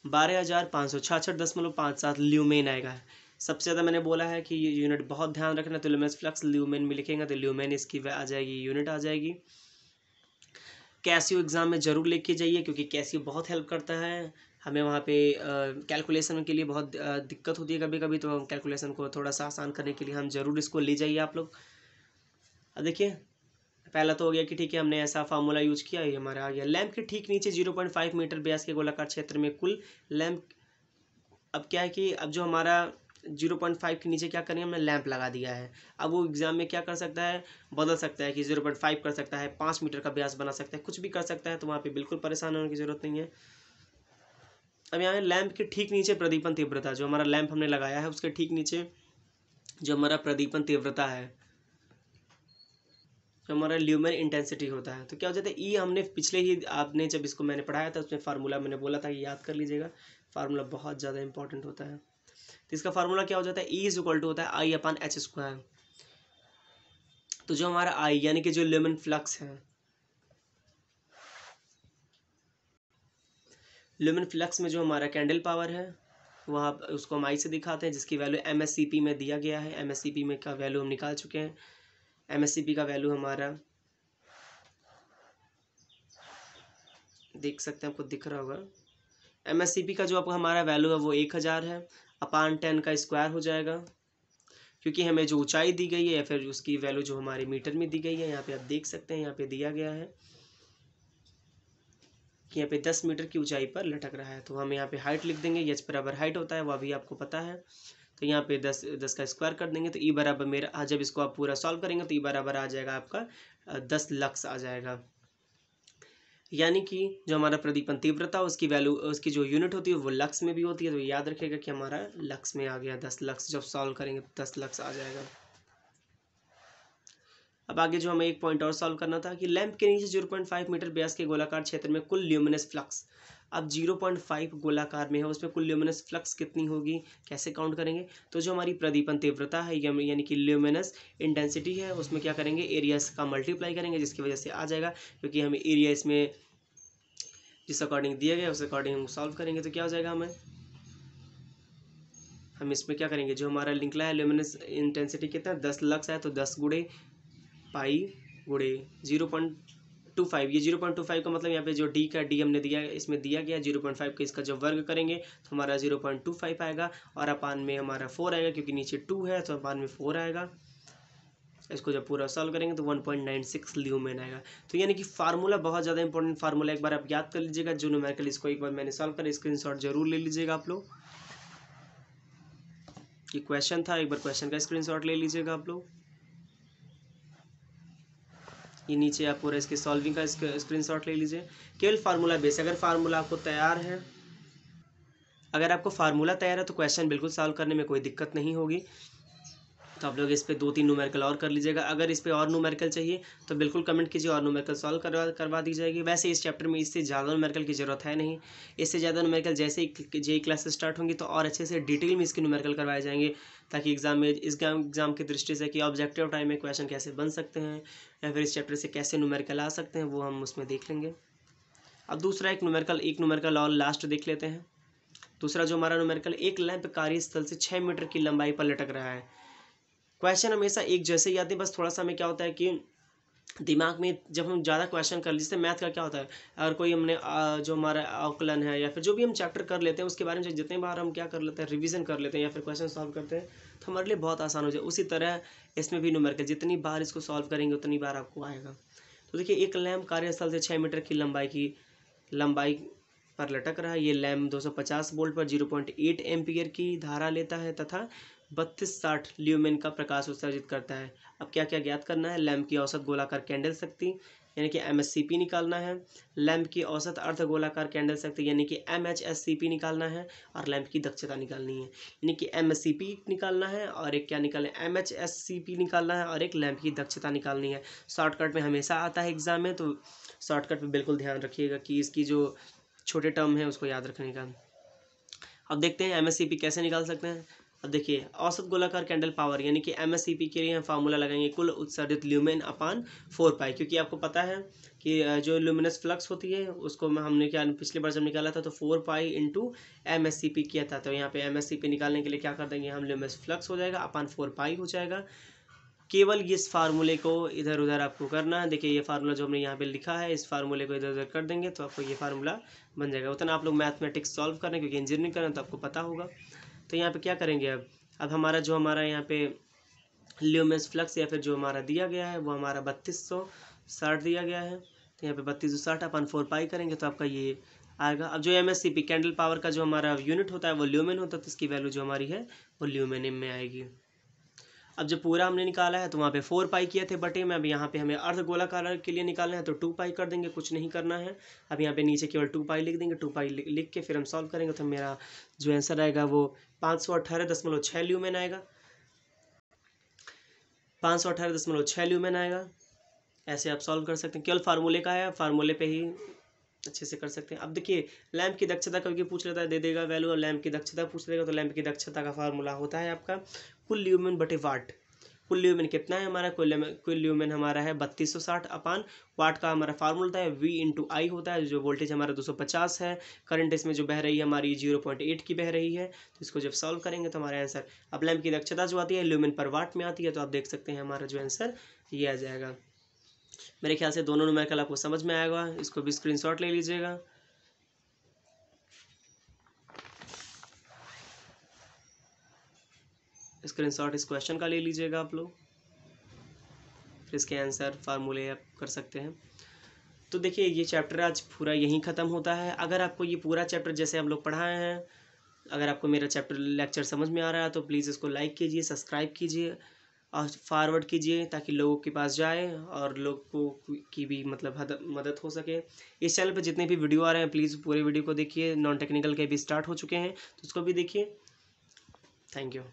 Speaker 1: 12,566.57 ल्यूमेन आएगा। सबसे ज़्यादा मैंने बोला है कि ये यूनिट बहुत ध्यान रखना, तो ल्यूमिनस फ्लक्स ल्यूमेन में लिखेंगे तो ल्यूमेन इसकी आ जाएगी, यूनिट आ जाएगी। कैसियो एग्ज़ाम में ज़रूर लेके जाइए, क्योंकि कैसियो बहुत हेल्प करता है हमें वहाँ पे कैलकुलेशन के लिए बहुत दिक्कत होती है कभी कभी, तो कैलकुलेशन को थोड़ा सा आसान करने के लिए हम ज़रूर इसको ले जाइए आप लोग। अब देखिए पहला तो हो गया कि ठीक है, हमने ऐसा फार्मूला यूज किया, ये हमारा आ गया। लैंप के ठीक नीचे 0.5 मीटर व्यास के गोलाकार क्षेत्र में कुल लैंप। अब क्या है कि अब जो हमारा 0.5 के नीचे क्या करेंगे, हमने लैंप लगा दिया है। अब वो एग्जाम में क्या कर सकता है, बदल सकता है कि 0.5 कर सकता है, 5 मीटर का व्यास बना सकता है, कुछ भी कर सकता है, तो वहाँ पे बिल्कुल परेशान होने की जरूरत नहीं है। अब यहाँ लैंप के ठीक नीचे प्रदीपन तीव्रता, जो हमारा लैंप हमने लगाया है उसके ठीक नीचे जो हमारा प्रदीपन तीव्रता है, जो हमारा ल्यूमेन इंटेंसिटी होता है, तो क्या हो जाता है, ई हमने पिछले ही आपने जब इसको मैंने पढ़ाया था उसमें फार्मूला मैंने बोला था, याद कर लीजिएगा, फार्मूला बहुत ज़्यादा इंपॉर्टेंट होता है। तो इसका फार्मूला क्या हो जाता है, ई इज इक्वल टू होता है I/H²। तो जो हमारा आई यानी कि जो ल्यूमेन फ्लक्स है, ल्यूमेन फ्लक्स में जो हमारा कैंडल पावर है, वहाँ उसको हम आई से दिखाते हैं, जिसकी वैल्यू MSCP में दिया गया है। MSCP में का वैल्यू हम निकाल चुके हैं। MSCP का वैल्यू हमारा देख सकते हैं, आपको दिख रहा होगा। एमएससीपी का जो आपका हमारा वैल्यू है वो 1000 है, अपान 10 का स्क्वायर हो जाएगा, क्योंकि हमें जो ऊंचाई दी गई है या फिर उसकी वैल्यू जो हमारे मीटर में दी गई है, यहाँ पे आप देख सकते हैं, यहाँ पे दिया गया है कि यहाँ पे 10 मीटर की ऊंचाई पर लटक रहा है। तो हम यहाँ पे हाइट लिख देंगे, एच बराबर हाइट होता है, वो अभी आपको पता है। तो यहाँ पे 10 का स्क्वायर कर देंगे, तो ई बराबर मेरा, जब इसको आप पूरा सॉल्व करेंगे तो ई बराबर आ जाएगा आपका 10 लक्स आ जाएगा। यानी कि जो हमारा प्रदीपन तीव्रता उसकी वैल्यू, उसकी जो यूनिट होती है वो लक्स में भी होती है। तो याद रखिएगा कि हमारा लक्स में आ गया 10 लक्स, जब सॉल्व करेंगे तो 10 लक्स आ जाएगा। अब आगे जो हमें एक पॉइंट और सॉल्व करना था कि लैंप के नीचे 0.5 मीटर व्यास के गोलाकार क्षेत्र में कुल ल्यूमिनस फ्लक्स, अब 0.5 गोलाकार में है, उसमें कुल ल्यूमिनस फ्लक्स कितनी होगी, कैसे काउंट करेंगे। तो जो हमारी प्रदीपन तीव्रता है यानी कि ल्यूमिनस इंटेंसिटी है, उसमें क्या करेंगे, एरिया का मल्टीप्लाई करेंगे, जिसकी वजह से आ जाएगा, क्योंकि हमें एरिया इसमें जिस अकॉर्डिंग दिया गया उस अकॉर्डिंग हम सॉल्व करेंगे। तो क्या हो जाएगा, हम इसमें क्या करेंगे, जो हमारा निकला है ल्यूमिनस इंटेंसिटी कितना 10 लक्स है, तो 10 गुणे पाई गुणे 0.25, ये 0.25 का मतलब यहाँ पे जो डी का डी हमने दिया है, इसमें दिया गया 0.5 का, इसका जब वर्ग करेंगे तो हमारा 0.25 आएगा, और अपान में हमारा 4 आएगा, क्योंकि नीचे 2 है तो अपान में 4 आएगा। इसको जब पूरा सॉल्व करेंगे तो 1.96 ल्यूमेन आएगा। तो यानी कि फार्मूला बहुत ज़्यादा इंपॉर्टेंट फार्मूला, एक बार आप याद कर लीजिएगा। जो न्यूमेरिकल इसको एक बार मैंने सॉल्व कर स्क्रीनशॉट जरूर ले लीजिएगा आप लोग। ये क्वेश्चन था, एक बार क्वेश्चन का स्क्रीनशॉट ले लीजिएगा आप लोग। ये नीचे आप पूरा इसके सॉल्विंग का स्क्रीनशॉट ले लीजिए। केवल फार्मूला बेस, अगर फार्मूला आपको तैयार है, अगर आपको फार्मूला तैयार है तो क्वेश्चन बिल्कुल सॉल्व करने में कोई दिक्कत नहीं होगी। तो आप लोग इस पे 2-3 न्यूमेरिकल और कर लीजिएगा। अगर इस पे और न्यूमेरिकल चाहिए तो बिल्कुल कमेंट कीजिए, और न्यूमेरिकल सॉल्व करवा दी जाएगी। वैसे इस चैप्टर में इससे ज़्यादा न्यूमेरिकल की ज़रूरत है नहीं। इससे ज़्यादा न्यूमेरिकल जैसे ही जेईई क्लास स्टार्ट होंगी तो और अच्छे से डिटेल में इसके न्यूमेरिकल करवाए जाएंगे, ताकि एग्जाम की दृष्टि से कि ऑब्जेक्टिव टाइम में क्वेश्चन कैसे बन सकते हैं या फिर इस चैप्टर से कैसे न्यूमेरिकल आ सकते हैं, वो हम उसमें देख लेंगे। अब दूसरा एक न्यूमेरिकल और लास्ट देख लेते हैं। दूसरा जो हमारा न्यूमेरिकल, एक लैंप कार्यस्थल से 6 मीटर की लंबाई पर लटक रहा है। क्वेश्चन हमेशा एक जैसे ही आते हैं, बस थोड़ा सा हमें क्या होता है कि दिमाग में जब हम ज़्यादा क्वेश्चन कर, जैसे मैथ का क्या होता है, अगर कोई हमने जो हमारा अवकलन है या फिर जो भी हम चैप्टर कर लेते हैं उसके बारे में जितने बार हम क्या कर लेते हैं, रिवीजन कर लेते हैं या फिर क्वेश्चन सॉल्व करते हैं, तो हमारे लिए बहुत आसान हो जाए। उसी तरह इसमें भी न्यूमेरिकल जितनी बार इसको सॉल्व करेंगे उतनी बार आपको आएगा। तो देखिए, एक लैंप कार्यस्थल से 6 मीटर की लंबाई पर लटक रहा है। ये लैंप 250 वोल्ट पर 0.8 एम्पियर की धारा लेता है तथा 3260 ल्यूमेन का प्रकाश उत्सर्जित करता है। अब क्या क्या ज्ञात करना है, लैंप की औसत गोलाकार कैंडल शक्ति यानी कि एमएससीपी निकालना है, लैंप की औसत अर्ध गोलाकार कैंडल शक्ति यानी कि एमएचएससीपी निकालना है, और लैंप की दक्षता निकालनी है। यानी कि एमएससीपी निकालना है और एक क्या निकालना है, एमएचएससीपी निकालना है, और एक लैंप की दक्षता निकालनी है। शॉर्टकट में हमेशा आता है एग्जाम में, तो शॉर्टकट में बिल्कुल ध्यान रखिएगा कि इसकी जो छोटे टर्म है उसको याद रखने का। अब देखते हैं एमएससीपी कैसे निकाल सकते हैं। अब देखिए, औसत गोलाकार कैंडल पावर यानी कि एमएससीपी के लिए हम फार्मूला लगाएंगे कुल उत्सर्जित ल्यूमेन अपान 4 पाई, क्योंकि आपको पता है कि जो ल्यूमिनस फ्लक्स होती है उसको हमने क्या पिछले बार जब निकाला था तो 4 पाई इंटू एमएससीपी किया था। तो यहाँ पे एमएससीपी निकालने के लिए क्या कर देंगे हम, ल्यूमिनस फ्लक्स हो जाएगा अपान 4 पाई हो जाएगा। केवल इस फार्मूले को इधर उधर आपको करना है। देखिए, ये फार्मूला जो हमने यहाँ पे लिखा है, इस फार्मूले को इधर उधर कर देंगे तो आपको ये फार्मूला बन जाएगा। उतना आप लोग मैथमेटिक्स सॉल्व करें, क्योंकि इंजीनियरिंग करें तो आपको पता होगा। तो यहाँ पे क्या करेंगे, अब हमारा यहाँ पे ल्यूमिनस फ्लक्स या फिर जो हमारा दिया गया है वो हमारा 3260 दिया गया है। तो यहाँ पे 3260 अपन 4 पाई करेंगे तो आपका ये आएगा। अब जो एमएससीपी कैंडल पावर का जो हमारा यूनिट होता है वो ल्यूमेन होता है, तो इसकी वैल्यू जो हमारी है वो ल्यूमेन में आएगी। अब जब पूरा हमने निकाला है तो वहाँ पे 4 पाई किए थे बटे में, अब यहाँ पे हमें अर्ध गोलाकार के लिए निकालना है तो 2 पाई कर देंगे, कुछ नहीं करना है। अब यहाँ पे नीचे केवल 2 पाई लिख देंगे, 2 पाई लिख के फिर हम सॉल्व करेंगे तो मेरा जो आंसर आएगा वो 518.6 ल्यूमेन आएगा। 518.6 ल्यूमेन आएगा। ऐसे आप सॉल्व कर सकते हैं, केवल फार्मूले का है, फार्मूले पे ही अच्छे से कर सकते हैं। अब देखिए, लैंप की दक्षता कभी पूछ लेता है, दे देगा वैल्यू, और लैंप की दक्षता पूछ लेगा तो लैंप की दक्षता का फार्मूला होता है आपका कुल ल्यूमेन बटे वाट। कुल ल्यूमेन कितना है हमारा, कुल ल्यूमेन हमारा है 3260 अपान वाट का हमारा फार्मूला होता है V इंटू आई होता है। जो वोल्टेज हमारा 250 है, करंट इसमें जो बह रही है हमारी 0.8 की बह रही है। तो इसको जब सॉल्व करेंगे तो हमारा आंसर, अब लैंप की दक्षता जो आती है ल्यूमेन पर वाट में आती है, तो आप देख सकते हैं हमारा जो आंसर ये आ जाएगा। मेरे ख्याल से दोनों न्यूमेरिकल आपको समझ में आएगा। इसको भी स्क्रीनशॉट ले लीजिएगा। स्क्रीनशॉट इस क्वेश्चन का ले लीजिएगा आप लोग, फिर इसके आंसर फार्मूले आप कर सकते हैं। तो देखिए ये चैप्टर आज पूरा यहीं ख़त्म होता है। अगर आपको ये पूरा चैप्टर जैसे हम लोग पढ़ाए हैं, अगर आपको मेरा चैप्टर लेक्चर समझ में आ रहा है तो प्लीज़ इसको लाइक कीजिए, सब्सक्राइब कीजिए और फॉरवर्ड कीजिए ताकि लोगों के पास जाए और लोग को की भी मतलब मदद हो सके। इस चैनल पर जितने भी वीडियो आ रहे हैं प्लीज़ पूरे वीडियो को देखिए। नॉन टेक्निकल के भी स्टार्ट हो चुके हैं तो उसको भी देखिए। Thank you.